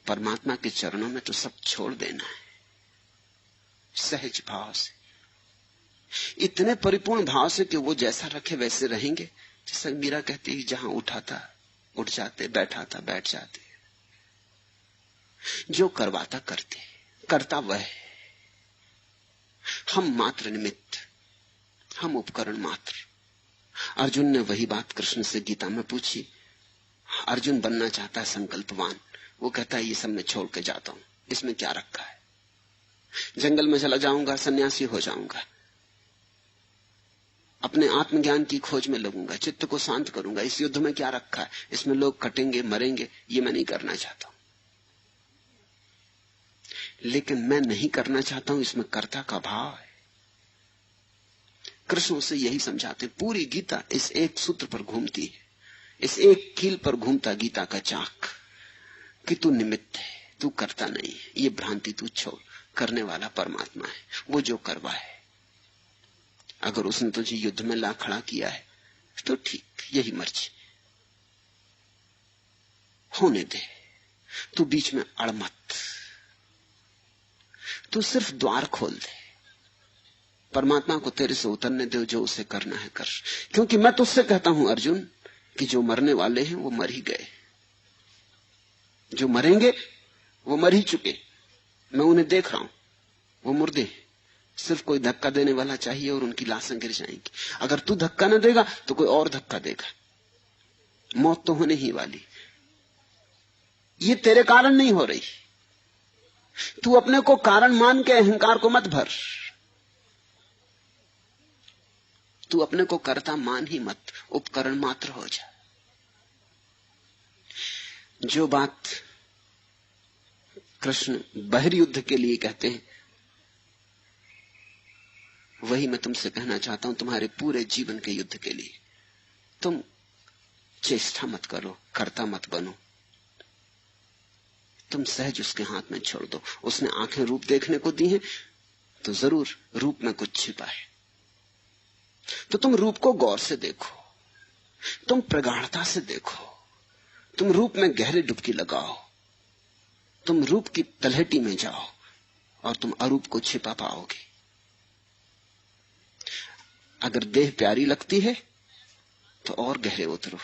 परमात्मा के चरणों में तो सब छोड़ देना है, सहज भाव से, इतने परिपूर्ण भाव से कि वो जैसा रखे वैसे रहेंगे। जैसा मीरा कहती है, जहां उठा था उठ जाते, बैठा था बैठ जाते, जो करवाता करते, करता वह है। हम मात्र निमित्त, हम उपकरण मात्र। अर्जुन ने वही बात कृष्ण से गीता में पूछी। अर्जुन बनना चाहता है संकल्पवान। वो कहता है ये सब मैं छोड़ के जाता हूं, इसमें क्या रखा है? जंगल में चला जाऊंगा, सन्यासी हो जाऊंगा, अपने आत्मज्ञान की खोज में लगूंगा, चित्त को शांत करूंगा। इस युद्ध में क्या रखा है? इसमें लोग कटेंगे मरेंगे, ये मैं नहीं करना चाहता हूं। लेकिन मैं नहीं करना चाहता हूं, इसमें कर्ता का भाव है। कृष्ण उसे यही समझाते। पूरी गीता इस एक सूत्र पर घूमती है, इस एक कील पर घूमता गीता का चाक, कि तू निमित्त है, तू करता नहीं है। ये भ्रांति तू छोड़, करने वाला परमात्मा है, वो जो करवाए। अगर उसने तुझे युद्ध में ला खड़ा किया है तो ठीक, यही मर्जी, होने दे। तू बीच में अड़ मत, तू सिर्फ द्वार खोल दे, परमात्मा को तेरे से उतरने दे, जो उसे करना है कर। क्योंकि मैं तुझसे कहता हूं अर्जुन कि जो मरने वाले हैं वो मर ही गए, जो मरेंगे वो मर ही चुके। मैं उन्हें देख रहा हूं, वो मुर्दे, सिर्फ कोई धक्का देने वाला चाहिए और उनकी लाशें गिर जाएंगी। अगर तू धक्का न देगा तो कोई और धक्का देगा, मौत तो होने ही वाली। ये तेरे कारण नहीं हो रही। तू अपने को कारण मान के अहंकार को मत भर, तू अपने को कर्ता मान ही मत, उपकरण मात्र हो जा। जो बात कृष्ण बहिर्युद्ध के लिए कहते हैं, वही मैं तुमसे कहना चाहता हूं तुम्हारे पूरे जीवन के युद्ध के लिए। तुम चेष्टा मत करो, कर्ता मत बनो, तुम सहज उसके हाथ में छोड़ दो। उसने आंखें रूप देखने को दी हैं, तो जरूर रूप में कुछ छिपा है। तो तुम रूप को गौर से देखो, तुम प्रगाढ़ता से देखो, तुम रूप में गहरे डुबकी लगाओ, तुम रूप की तलहटी में जाओ और तुम अरूप को छिपा पाओगे। अगर देह प्यारी लगती है तो और गहरे उतरो,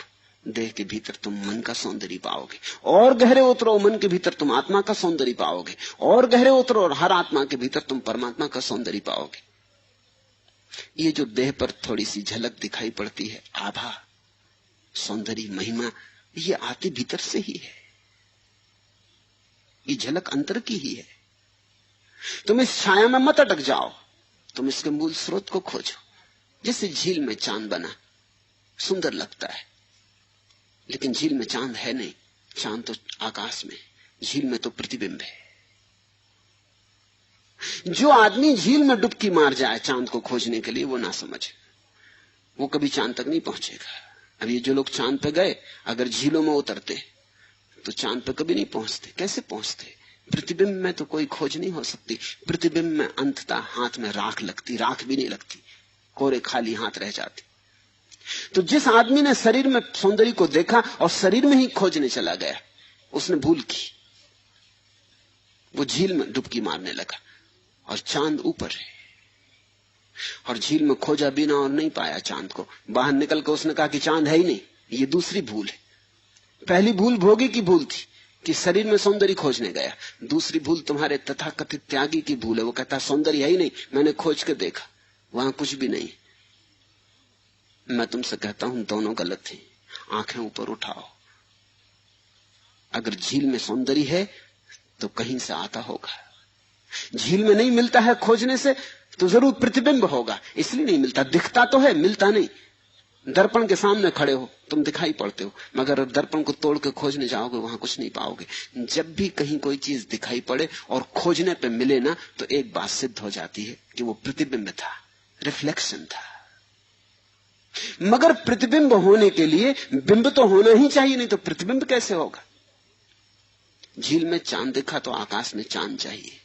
देह के भीतर तुम मन का सौंदर्य पाओगे। और गहरे उतरो, मन के भीतर तुम आत्मा का सौंदर्य पाओगे। और गहरे उतरो और हर आत्मा के भीतर तुम परमात्मा का सौंदर्य पाओगे। ये जो देह पर थोड़ी सी झलक दिखाई पड़ती है, आभा, सौंदर्य, महिमा, ये आती भीतर से ही है। ये झलक अंतर की ही है। तुम इस छाया में मत अटक जाओ, तुम इसके मूल स्रोत को खोजो। जैसे झील में चांद बना, सुंदर लगता है, लेकिन झील में चांद है नहीं, चांद तो आकाश में, झील में तो प्रतिबिंब है। जो आदमी झील में डुबकी मार जाए चांद को खोजने के लिए, वो ना समझे, वो कभी चांद तक नहीं पहुंचेगा। अब ये जो लोग चांद पे गए, अगर झीलों में उतरते तो चांद पे कभी नहीं पहुंचते। कैसे पहुंचते? प्रतिबिंब में तो कोई खोज नहीं हो सकती। प्रतिबिंब में अंततः हाथ में राख लगती, राख भी नहीं लगती, कोरे खाली हाथ रह जाते। तो जिस आदमी ने शरीर में सौंदर्य को देखा और शरीर में ही खोजने चला गया, उसने भूल की। वो झील में डुबकी मारने लगा और चांद ऊपर है, और झील में खोजा बिना और नहीं पाया चांद को। बाहर निकल कर उसने कहा कि चांद है ही नहीं। ये दूसरी भूल है। पहली भूल भोगी की भूल थी कि शरीर में सौंदर्य खोजने गया। दूसरी भूल तुम्हारे तथाकथित त्यागी की भूल है। वो कहता सौंदर्य है ही नहीं, मैंने खोज के देखा, वहां कुछ भी नहीं। मैं तुमसे कहता हूं दोनों गलत हैं। आंखें ऊपर उठाओ। अगर झील में सौंदर्य है तो कहीं से आता होगा, झील में नहीं मिलता है खोजने से तो जरूर प्रतिबिंब होगा, इसलिए नहीं मिलता। दिखता तो है, मिलता नहीं। दर्पण के सामने खड़े हो, तुम दिखाई पड़ते हो, मगर दर्पण को तोड़ के खोजने जाओगे वहां कुछ नहीं पाओगे। जब भी कहीं कोई चीज दिखाई पड़े और खोजने पे मिले ना, तो एक बात सिद्ध हो जाती है कि वो प्रतिबिंब था, रिफ्लेक्शन था। मगर प्रतिबिंब होने के लिए बिंब तो होना ही चाहिए, नहीं तो प्रतिबिंब कैसे होगा? झील में चांद दिखा तो आकाश में चांद चाहिए,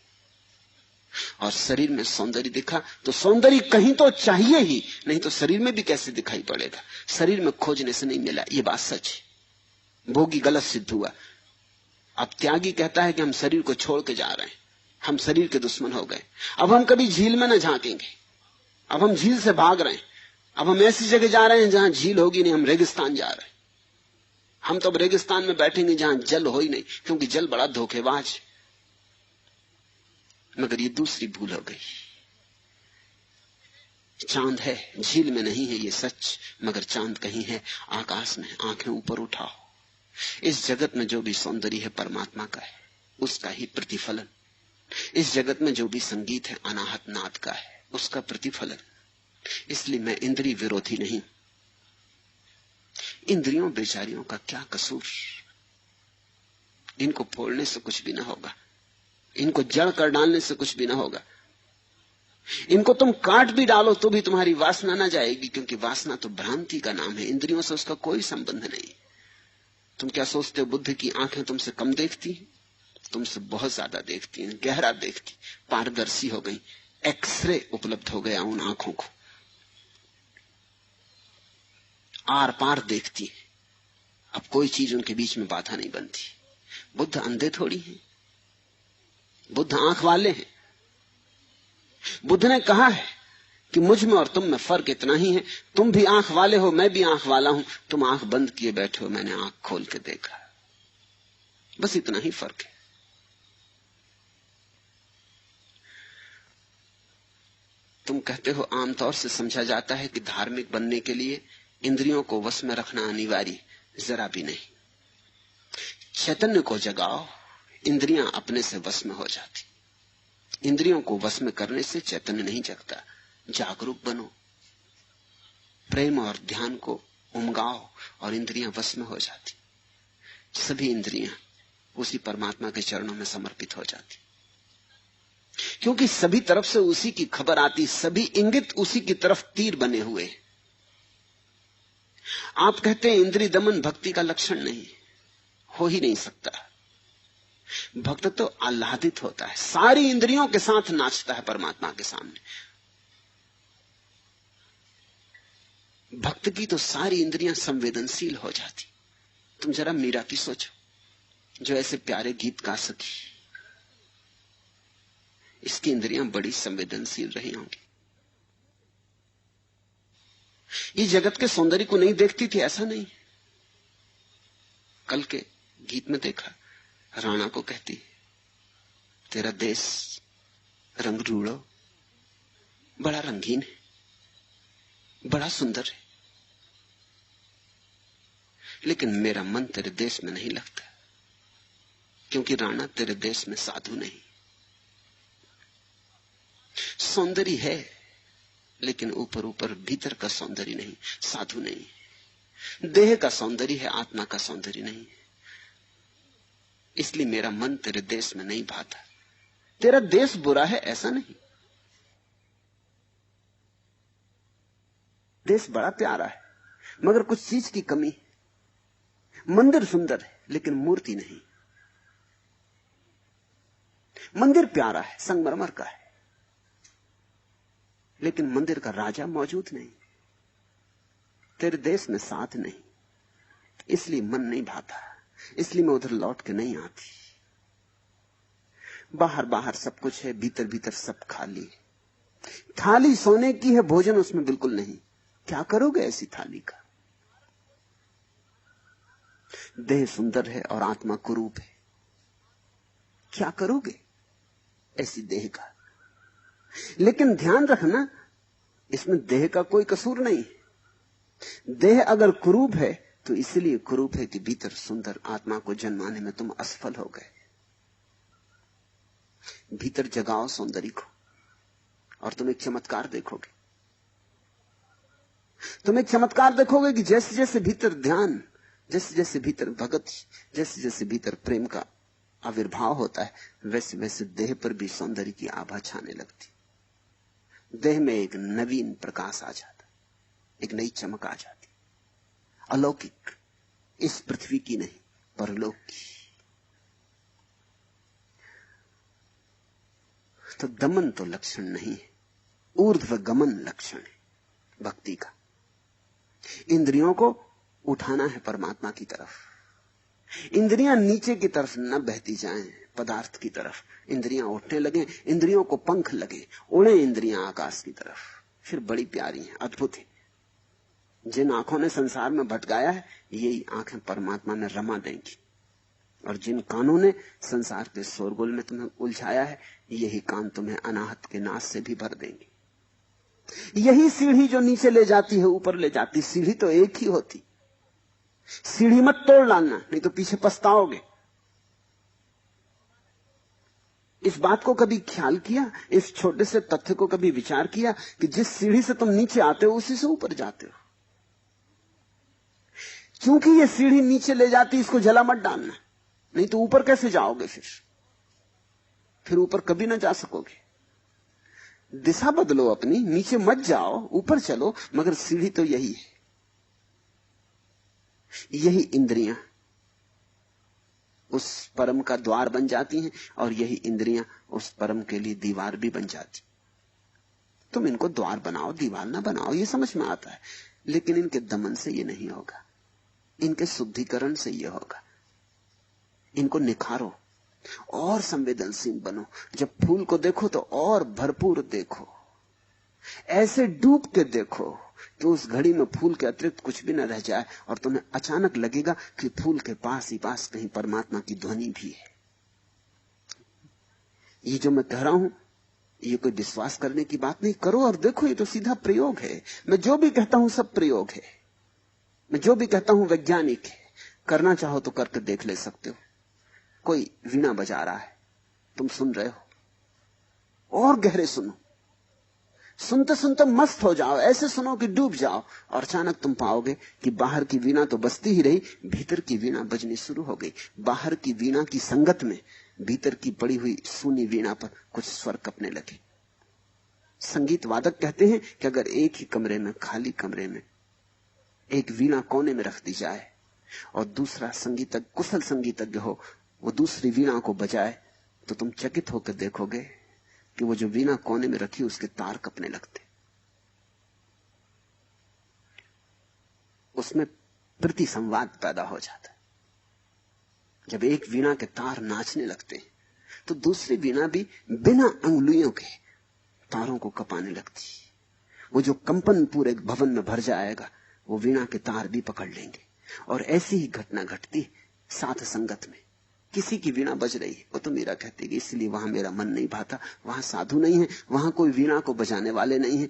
और शरीर में सौंदर्य दिखा तो सौंदर्य कहीं तो चाहिए ही, नहीं तो शरीर में भी कैसे दिखाई पड़ेगा? शरीर में खोजने से नहीं मिला, ये बात सच है। भोगी गलत सिद्ध हुआ। अब त्यागी कहता है कि हम शरीर को छोड़ के जा रहे हैं, हम शरीर के दुश्मन हो गए, अब हम कभी झील में न झांकेंगे, अब हम झील से भाग रहे हैं, अब हम ऐसी जगह जा रहे हैं जहां झील होगी नहीं, हम रेगिस्तान जा रहे हैं। हम तो अब रेगिस्तान में बैठेंगे जहां जल हो ही नहीं, क्योंकि जल बड़ा धोखेबाज है। मगर ये दूसरी भूल हो गई। चांद है, झील में नहीं है, ये सच, मगर चांद कहीं है, आकाश में। आंखें ऊपर उठाओ, इस जगत में जो भी सौंदर्य है परमात्मा का है, उसका ही प्रतिफलन। इस जगत में जो भी संगीत है अनाहत नाद का है, उसका प्रतिफलन। इसलिए मैं इंद्रिय विरोधी नहीं। इंद्रियों बेचारियों का क्या कसूर? इनको फोड़ने से कुछ भी ना होगा, इनको जड़ कर डालने से कुछ भी ना होगा। इनको तुम काट भी डालो तो भी तुम्हारी वासना ना जाएगी, क्योंकि वासना तो भ्रांति का नाम है, इंद्रियों से उसका कोई संबंध नहीं। तुम क्या सोचते हो बुद्ध की आंखें तुमसे कम देखती हैं? तुमसे बहुत ज्यादा देखती हैं, गहरा देखती, पारदर्शी हो गई, एक्सरे उपलब्ध हो गया उन आंखों को, आर पार देखती है। अब कोई चीज उनके बीच में बाधा नहीं बनती। बुद्ध अंधे थोड़ी हैं, बुद्ध आंख वाले हैं। बुद्ध ने कहा है कि मुझ में और तुम में फर्क इतना ही है, तुम भी आंख वाले हो, मैं भी आंख वाला हूं। तुम आंख बंद किए बैठे हो, मैंने आंख खोल के देखा, बस इतना ही फर्क है। तुम कहते हो आमतौर से समझा जाता है कि धार्मिक बनने के लिए इंद्रियों को वश में रखना अनिवार्य। जरा भी नहीं। चैतन्य को जगाओ, इंद्रियां अपने से वश में हो जाती। इंद्रियों को वश में करने से चैतन्य नहीं जगता। जागरूक बनो, प्रेम और ध्यान को उमगाओ और इंद्रियां वश में हो जाती। सभी इंद्रियां उसी परमात्मा के चरणों में समर्पित हो जाती, क्योंकि सभी तरफ से उसी की खबर आती, सभी इंगित उसी की तरफ तीर बने हुए। आप कहते हैं इंद्रिय दमन भक्ति का लक्षण नहीं, हो ही नहीं सकता। भक्त तो आह्लादित होता है, सारी इंद्रियों के साथ नाचता है परमात्मा के सामने। भक्त की तो सारी इंद्रियां संवेदनशील हो जाती। तुम जरा मीरा की सोचो, जो ऐसे प्यारे गीत गा सकी, इसकी इंद्रियां बड़ी संवेदनशील रही होंगी। ये जगत के सौंदर्य को नहीं देखती थी, ऐसा नहीं। कल के गीत में देखा, राणा को कहती, तेरा देश रंग रूड़ो बड़ा रंगीन है, बड़ा सुंदर है, लेकिन मेरा मन तेरे देश में नहीं लगता, क्योंकि राणा तेरे देश में साधु नहीं। सौंदर्य है, लेकिन ऊपर ऊपर भीतर का सौंदर्य नहीं, साधु नहीं। देह का सौंदर्य है, आत्मा का सौंदर्य नहीं। इसलिए मेरा मन तेरे देश में नहीं भाता। तेरा देश बुरा है ऐसा नहीं, देश बड़ा प्यारा है, मगर कुछ चीज की कमी है। मंदिर सुंदर है, लेकिन मूर्ति नहीं। मंदिर प्यारा है, संगमरमर का है, लेकिन मंदिर का राजा मौजूद नहीं। तेरे देश में साथ नहीं, इसलिए मन नहीं भाता, इसलिए मैं उधर लौट के नहीं आती। बाहर बाहर सब कुछ है, भीतर भीतर सब खाली। थाली सोने की है, भोजन उसमें बिल्कुल नहीं। क्या करोगे ऐसी थाली का? देह सुंदर है और आत्मा कुरूप है, क्या करोगे ऐसी देह का? लेकिन ध्यान रखना, इसमें देह का कोई कसूर नहीं। देह अगर कुरूप है तो इसलिए कुरूप है कि भीतर सुंदर आत्मा को जन्माने में तुम असफल हो गए। भीतर जगाओ सौंदर्य को और तुम एक चमत्कार देखोगे। तुम एक चमत्कार देखोगे कि जैसे जैसे भीतर ध्यान, जैसे जैसे भीतर भक्ति, जैसे जैसे भीतर प्रेम का आविर्भाव होता है, वैसे वैसे देह पर भी सौंदर्य की आभा छाने लगती। देह में एक नवीन प्रकाश आ जाता, एक नई चमक आ जाती, अलौकिक, इस पृथ्वी की नहीं परलोक की। तो दमन तो लक्षण नहीं है, ऊर्ध्व गमन लक्षण है भक्ति का। इंद्रियों को उठाना है परमात्मा की तरफ। इंद्रियां नीचे की तरफ न बहती जाएं पदार्थ की तरफ, इंद्रियां उठने लगे, इंद्रियों को पंख लगे, उड़े इंद्रियां आकाश की तरफ, फिर बड़ी प्यारी हैं, अद्भुत है। जिन आंखों ने संसार में भटकाया है, यही आंखें परमात्मा में रमा देंगी, और जिन कानों ने संसार के शोरगुल में तुम्हें उलझाया है, यही कान तुम्हें अनाहत के नाश से भी भर देंगे। यही सीढ़ी जो नीचे ले जाती है ऊपर ले जाती, सीढ़ी तो एक ही होती। सीढ़ी मत तोड़ डालना, नहीं तो पीछे पछताओगे। इस बात को कभी ख्याल किया, इस छोटे से तथ्य को कभी विचार किया कि जिस सीढ़ी से तुम नीचे आते हो उसी से ऊपर जाते हो। क्योंकि ये सीढ़ी नीचे ले जाती, इसको जला मत डालना, नहीं तो ऊपर कैसे जाओगे? फिर ऊपर कभी ना जा सकोगे। दिशा बदलो अपनी, नीचे मत जाओ, ऊपर चलो, मगर सीढ़ी तो यही है। यही इंद्रियां उस परम का द्वार बन जाती हैं, और यही इंद्रियां उस परम के लिए दीवार भी बन जाती। तुम इनको द्वार बनाओ, दीवार ना बनाओ, ये समझ में आता है, लेकिन इनके दमन से ये नहीं होगा, इनके शुद्धिकरण से ये होगा। इनको निखारो और संवेदनशील बनो। जब फूल को देखो तो और भरपूर देखो, ऐसे डूब के देखो कि उस घड़ी में फूल के अतिरिक्त कुछ भी न रह जाए, और तुम्हें अचानक लगेगा कि फूल के पास ही पास कहीं परमात्मा की ध्वनि भी है। ये जो मैं कह रहा हूं, ये कोई विश्वास करने की बात नहीं, करो और देखो, ये तो सीधा प्रयोग है। मैं जो भी कहता हूं सब प्रयोग है, मैं जो भी कहता हूं वैज्ञानिक है। करना चाहो तो करके देख ले सकते हो। कोई वीणा बजा रहा है, तुम सुन रहे हो, और गहरे सुनो, सुनते सुनते मस्त हो जाओ, ऐसे सुनो कि डूब जाओ, और अचानक तुम पाओगे कि बाहर की वीणा तो बजती ही रही, भीतर की वीणा बजनी शुरू हो गई। बाहर की वीणा की संगत में भीतर की पड़ी हुई सूनी वीणा पर कुछ स्वर कपने लगे। संगीत वादक कहते हैं कि अगर एक ही कमरे में, खाली कमरे में, एक वीणा कोने में रख दी जाए और दूसरा संगीतज्ञ, कुशल संगीतज्ञ हो, वो दूसरी वीणा को बजाए, तो तुम चकित होकर देखोगे कि वो जो वीणा कोने में रखी उसके तार कपने लगते। उसमें प्रति संवाद पैदा हो जाता है। जब एक वीणा के तार नाचने लगते हैं तो दूसरी वीणा भी बिना अंगुलियों के तारों को कपाने लगती। वो जो कंपन पूरे भवन में भर जाएगा, वो वीणा के तार भी पकड़ लेंगे। और ऐसी ही घटना घटती साथ संगत में। किसी की वीणा बज रही है, वो तो मीरा कहती है इसलिए वहां मेरा मन नहीं भाता, वहां साधु नहीं है, वहां कोई वीणा को बजाने वाले नहीं है,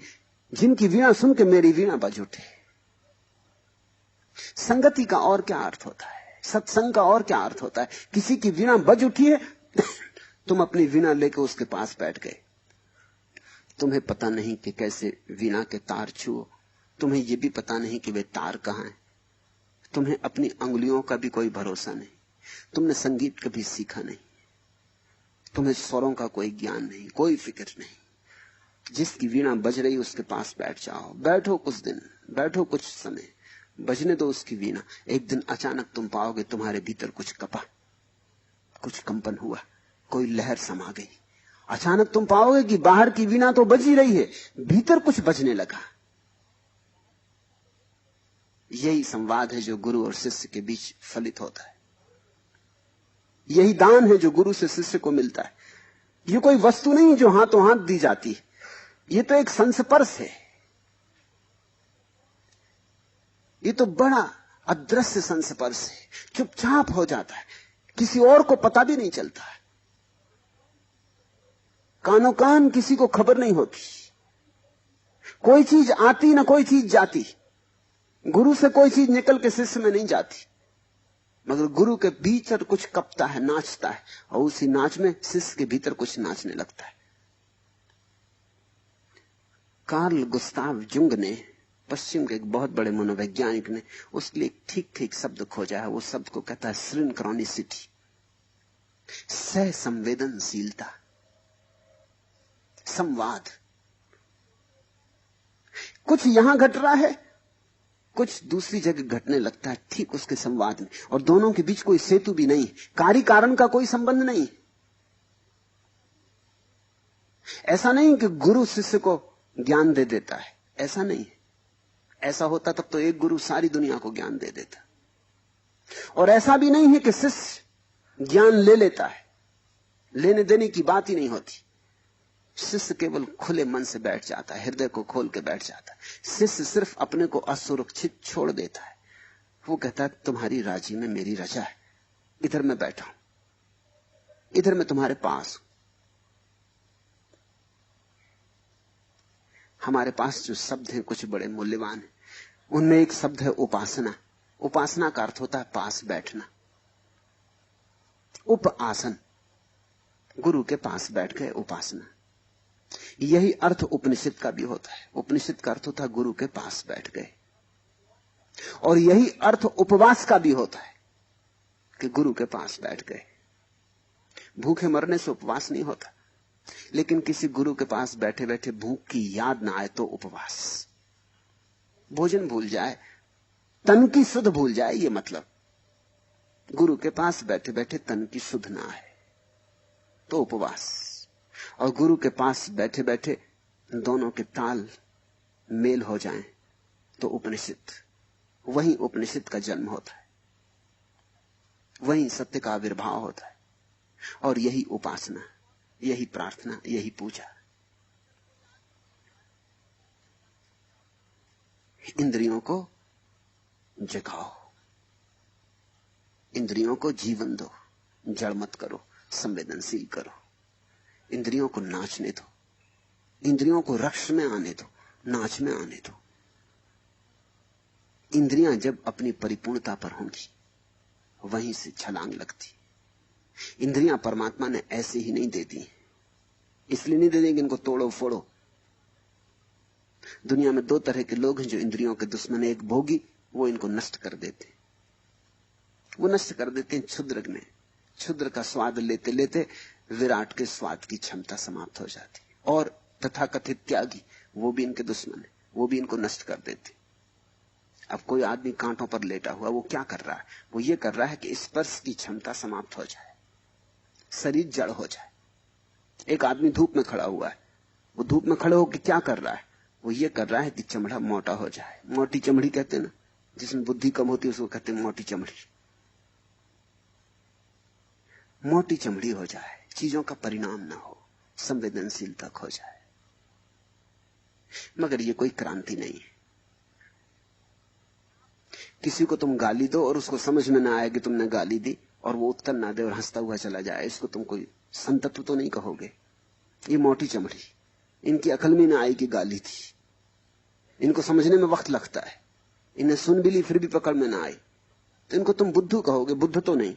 जिनकी वीणा सुन के मेरी वीणा बज उठे। संगति का और क्या अर्थ होता है, सत्संग का और क्या अर्थ होता है? किसी की वीणा बज उठी है, तुम अपनी वीणा लेकर उसके पास बैठ गए। तुम्हें पता नहीं कि कैसे वीणा के तार छुओ, तुम्हें यह भी पता नहीं कि वे तार कहां हैं, तुम्हें अपनी अंगुलियों का भी कोई भरोसा नहीं, तुमने संगीत कभी सीखा नहीं, तुम्हें स्वरों का कोई ज्ञान नहीं, कोई फिक्र नहीं। जिसकी वीणा बज रही उसके पास बैठ जाओ, बैठो कुछ दिन, बैठो कुछ समय, बजने दो उसकी वीणा। एक दिन अचानक तुम पाओगे तुम्हारे भीतर कुछ कपा, कुछ कंपन हुआ, कोई लहर समा गई। अचानक तुम पाओगे कि बाहर की वीणा तो बज ही रही है, भीतर कुछ बजने लगा। यही संवाद है जो गुरु और शिष्य के बीच फलित होता है। यही दान है जो गुरु से शिष्य को मिलता है। ये कोई वस्तु नहीं जो हाथों हाथ दी जाती है, ये तो एक संस्पर्श है। ये तो बड़ा अदृश्य संस्पर्श है, चुपचाप हो जाता है, किसी और को पता भी नहीं चलता है। कानो कान किसी को खबर नहीं होती, कोई चीज आती ना कोई चीज जाती। गुरु से कोई चीज निकल के शिष्य में नहीं जाती, मगर गुरु के भीतर कुछ कपता है, नाचता है, और उसी नाच में शिष्य के भीतर कुछ नाचने लगता है। कार्ल गुस्ताव जुंग ने, पश्चिम के एक बहुत बड़े मनोवैज्ञानिक ने, उसके लिए ठीक ठीक शब्द खोजा है। वो शब्द को कहता है सिंक्रोनिसिटी, सह संवेदनशीलता, संवाद। कुछ यहां घट रहा है, कुछ दूसरी जगह घटने लगता है, ठीक उसके संवाद में, और दोनों के बीच कोई सेतु भी नहीं, कार्य कारण का कोई संबंध नहीं। ऐसा नहीं कि गुरु शिष्य को ज्ञान दे देता है, ऐसा नहीं। ऐसा होता तब तो एक गुरु सारी दुनिया को ज्ञान दे देता। और ऐसा भी नहीं है कि शिष्य ज्ञान ले लेता है, लेने देने की बात ही नहीं होती। शिष्य केवल खुले मन से बैठ जाता है, हृदय को खोल के बैठ जाता है। शिष्य सिर्फ अपने को असुरक्षित छोड़ देता है। वो कहता है तुम्हारी राजी में मेरी रजा है, इधर मैं बैठा हूं, इधर मैं तुम्हारे पास हूं। हमारे पास जो शब्द हैं कुछ बड़े मूल्यवान हैं। उनमें एक शब्द है उपासना। उपासना का अर्थ होता है पास बैठना। उप आसन, गुरु के पास बैठ गए, उपासना। यही अर्थ उपनिषद का भी होता है। उपनिषद का अर्थ होता है गुरु के पास बैठ गए। और यही अर्थ उपवास का भी होता है कि गुरु के पास बैठ गए। भूखे मरने से उपवास नहीं होता, लेकिन किसी गुरु के पास बैठे बैठे भूख की याद ना आए तो उपवास। भोजन भूल जाए, तन की सुध भूल जाए, ये मतलब। गुरु के पास बैठे बैठे तन की सुध ना आए तो उपवास। और गुरु के पास बैठे बैठे दोनों के ताल मेल हो जाएं तो उपनिषद। वहीं उपनिषद का जन्म होता है, वहीं सत्य का आविर्भाव होता है। और यही उपासना, यही प्रार्थना, यही पूजा। इंद्रियों को जगाओ, इंद्रियों को जीवन दो, जड़ मत करो, संवेदनशील करो। इंद्रियों को नाचने दो, इंद्रियों को रक्ष में आने दो, नाच में आने दो। इंद्रियां जब अपनी परिपूर्णता पर होंगी वहीं से छलांग लगती। इंद्रियां परमात्मा ने ऐसे ही नहीं दे दी, इसलिए नहीं दे दी कि इनको तोड़ो फोड़ो। दुनिया में दो तरह के लोग हैं जो इंद्रियों के दुश्मन। एक भोगी, वो इनको नष्ट कर देते, वो नष्ट कर देते हैं क्षुद्र में। क्षुद्र का स्वाद लेते लेते विराट के स्वाद की क्षमता समाप्त हो जाती। और तथाकथित त्यागी, वो भी इनके दुश्मन है, वो भी इनको नष्ट कर देते। अब कोई आदमी कांटों पर लेटा हुआ, वो क्या कर रहा है? वो ये कर रहा है कि स्पर्श की क्षमता समाप्त हो जाए, शरीर जड़ हो जाए। एक आदमी धूप में खड़ा हुआ है, वो धूप में खड़े होकर क्या कर रहा है? वो ये कर रहा है कि चमड़ा मोटा हो जाए। मोटी चमड़ी कहते हैं ना, जिसमें बुद्धि कम होती है उसको कहते हैं मोटी चमड़ी। मोटी चमड़ी हो जाए, चीजों का परिणाम ना हो, संवेदनशीलता खो जाए। मगर ये कोई क्रांति नहीं है। किसी को तुम गाली दो और उसको समझ में ना आए कि तुमने गाली दी, और वो उत्तर ना दे और हंसता हुआ चला जाए, इसको तुम कोई संतत्व तो नहीं कहोगे। ये मोटी चमड़ी, इनकी अकल में ना आई कि गाली थी। इनको समझने में वक्त लगता है, इन्हें सुन भी ली फिर भी पकड़ में ना आई, तो इनको तुम बुद्धू कहोगे। बुद्ध तो नहीं,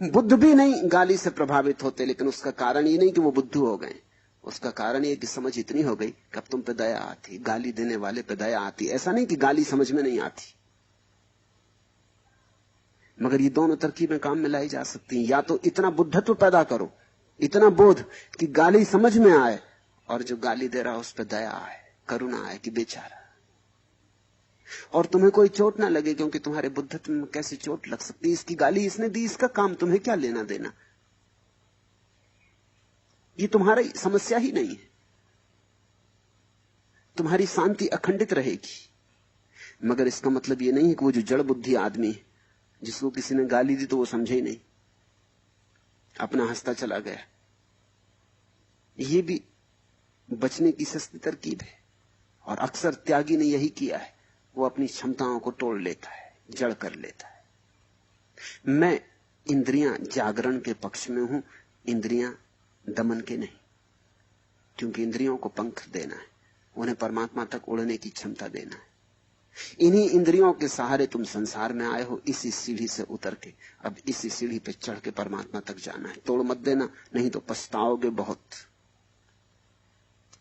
बुद्ध भी नहीं गाली से प्रभावित होते, लेकिन उसका कारण ये नहीं कि वो बुद्धू हो गए। उसका कारण ये कि समझ इतनी हो गई कि अब तुम पे दया आती, गाली देने वाले पे दया आती। ऐसा नहीं कि गाली समझ में नहीं आती, मगर ये दोनों तरकीबें काम में लाई जा सकती हैं। या तो इतना बुद्धत्व पैदा करो, इतना बोध कि गाली समझ में आए, और जो गाली दे रहा उस पर दया आए, करुणा आए कि बेचारा। और तुम्हें कोई चोट ना लगे, क्योंकि तुम्हारे बुद्धत्व में कैसे चोट लग सकती? इसकी गाली इसने दी, इसका काम तुम्हें क्या लेना देना? ये तुम्हारी समस्या ही नहीं है, तुम्हारी शांति अखंडित रहेगी। मगर इसका मतलब ये नहीं है कि वो जो जड़ बुद्धि आदमी है, जिसको किसी ने गाली दी तो वो समझे ही नहीं, अपना हंसता चला गया। ये भी बचने की सस्ती तरकीब है, और अक्सर त्यागी ने यही किया है। वो अपनी क्षमताओं को तोड़ लेता है, जड़ कर लेता है। मैं इंद्रियां जागरण के पक्ष में हूं, इंद्रियां दमन के नहीं। क्योंकि इंद्रियों को पंख देना है, उन्हें परमात्मा तक उड़ने की क्षमता देना है। इन्हीं इंद्रियों के सहारे तुम संसार में आए हो, इसी सीढ़ी से उतर के अब इसी सीढ़ी पे चढ़ के परमात्मा तक जाना है। तोड़ मत देना, नहीं तो पछताओगे बहुत।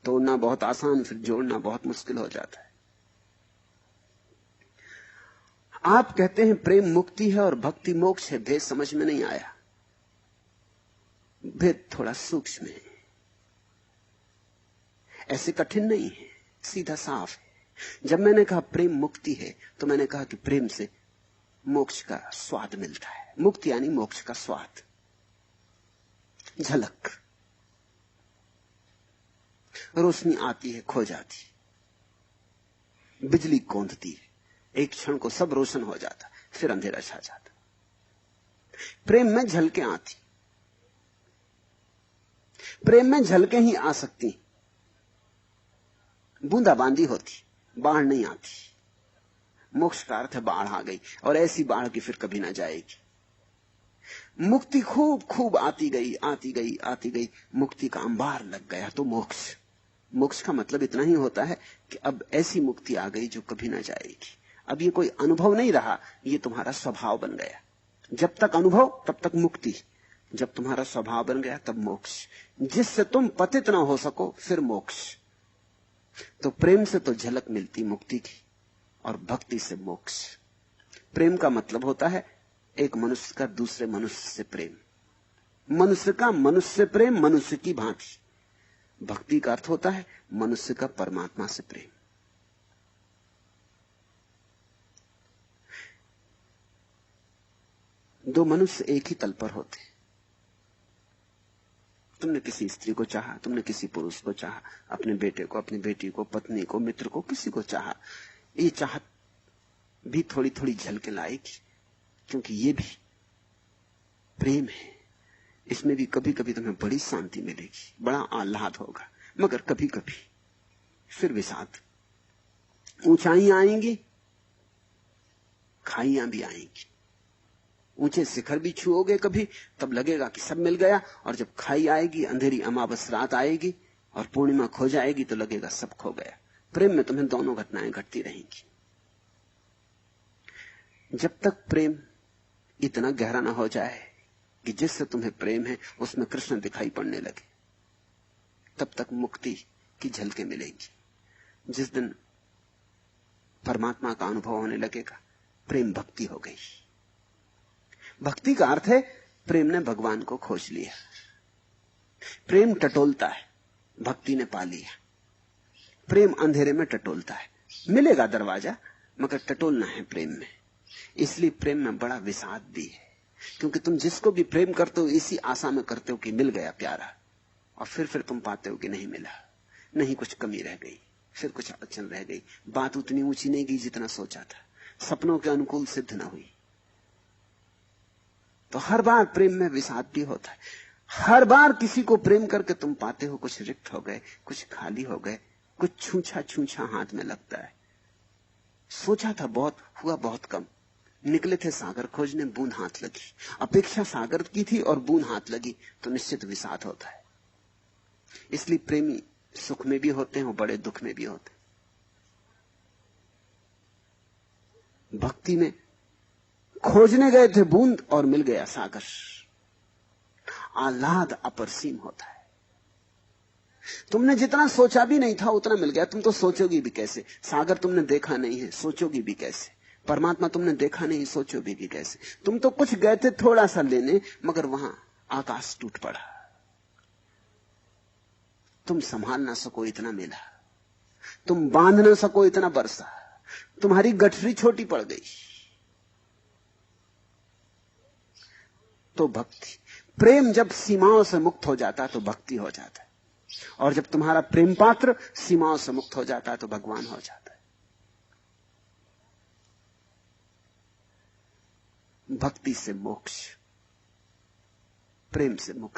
तोड़ना बहुत आसान, फिर जोड़ना बहुत मुश्किल हो जाता है। आप कहते हैं प्रेम मुक्ति है और भक्ति मोक्ष है। भेद समझ में नहीं आया। भेद थोड़ा सूक्ष्म है, ऐसे कठिन नहीं है, सीधा साफ है। जब मैंने कहा प्रेम मुक्ति है तो मैंने कहा कि प्रेम से मोक्ष का स्वाद मिलता है। मुक्ति यानी मोक्ष का स्वाद, झलक। रोशनी आती है, खो जाती है, बिजली कौंधती है, एक क्षण को सब रोशन हो जाता, फिर अंधेरा छा जाता। प्रेम में झलकें आती, प्रेम में झलकें ही आ सकती, बूंदाबांदी होती, बाढ़ नहीं आती। मोक्ष का अर्थ है बाढ़ आ गई, और ऐसी बाढ़ की फिर कभी ना जाएगी। मुक्ति खूब खूब आती गई, आती गई, आती गई, मुक्ति का अंबार लग गया तो मोक्ष। मोक्ष का मतलब इतना ही होता है कि अब ऐसी मुक्ति आ गई जो कभी ना जाएगी। अब ये कोई अनुभव नहीं रहा, ये तुम्हारा स्वभाव बन गया। जब तक अनुभव तब तक मुक्ति, जब तुम्हारा स्वभाव बन गया तब मोक्ष। जिससे तुम पतित ना हो सको फिर मोक्ष। तो प्रेम से तो झलक मिलती मुक्ति की, और भक्ति से मोक्ष। प्रेम का मतलब होता है एक मनुष्य का दूसरे मनुष्य से प्रेम, मनुष्य का मनुष्य से प्रेम, मनुष्य की भांति। भक्ति का अर्थ होता है मनुष्य का परमात्मा से प्रेम। दो मनुष्य एक ही तल पर होते। तुमने किसी स्त्री को चाहा, तुमने किसी पुरुष को चाहा, अपने बेटे को, अपनी बेटी को, पत्नी को, मित्र को, किसी को चाहा। ये चाहत भी थोड़ी थोड़ी झलके लाएगी, क्योंकि ये भी प्रेम है। इसमें भी कभी कभी तुम्हें बड़ी शांति मिलेगी, बड़ा आह्लाद होगा, मगर कभी कभी फिर विषाद। ऊंचाइयां आएंगी, खाइयां भी आएंगी। ऊंचे शिखर भी छुओगे कभी, तब लगेगा कि सब मिल गया, और जब खाई आएगी, अंधेरी अमावस रात आएगी और पूर्णिमा खो जाएगी, तो लगेगा सब खो गया। प्रेम में तुम्हें दोनों घटनाएं घटती रहेंगी। जब तक प्रेम इतना गहरा ना हो जाए कि जिससे तुम्हें प्रेम है उसमें कृष्ण दिखाई पड़ने लगे, तब तक मुक्ति की झलकें मिलेंगी। जिस दिन परमात्मा का अनुभव होने लगेगा, प्रेम भक्ति हो गई। भक्ति का अर्थ है प्रेम ने भगवान को खोज लिया। प्रेम टटोलता है, भक्ति ने पा लिया। प्रेम अंधेरे में टटोलता है, मिलेगा दरवाजा, मगर टटोलना है प्रेम में। इसलिए प्रेम में बड़ा विषाद भी है, क्योंकि तुम जिसको भी प्रेम करते हो इसी आशा में करते हो कि मिल गया प्यारा, और फिर तुम पाते हो कि नहीं मिला, नहीं, कुछ कमी रह गई, फिर कुछ अड़चन रह गई, बात उतनी ऊंची नहीं गई जितना सोचा था, सपनों के अनुकूल सिद्ध न हुई। तो हर बार प्रेम में विषाद भी होता है। हर बार किसी को प्रेम करके तुम पाते हो कुछ रिक्त हो गए, कुछ खाली हो गए, कुछ छूछा छूछा हाथ में लगता है। सोचा था बहुत, हुआ बहुत कम। निकले थे सागर खोजने, बूंद हाथ लगी। अपेक्षा सागर की थी और बूंद हाथ लगी, तो निश्चित विषाद होता है। इसलिए प्रेमी सुख में भी होते हैं और बड़े दुख में भी होते हैं। भक्ति में खोजने गए थे बूंद और मिल गया सागर। आह्लाद अपरसीम होता है। तुमने जितना सोचा भी नहीं था उतना मिल गया। तुम तो सोचोगी भी कैसे? सागर तुमने देखा नहीं है, सोचोगी भी कैसे? परमात्मा तुमने देखा नहीं, सोचोगी भी कैसे? तुम तो कुछ गए थे थोड़ा सा लेने, मगर वहां आकाश टूट पड़ा। तुम संभाल ना सको इतना मिला, तुम बांध ना सको इतना बरसा, तुम्हारी गठरी छोटी पड़ गई। तो भक्ति, प्रेम जब सीमाओं से मुक्त हो जाता है तो भक्ति हो जाता है, और जब तुम्हारा प्रेम पात्र सीमाओं से मुक्त हो जाता है तो भगवान हो जाता है। भक्ति से मोक्ष, प्रेम से मुक्ति।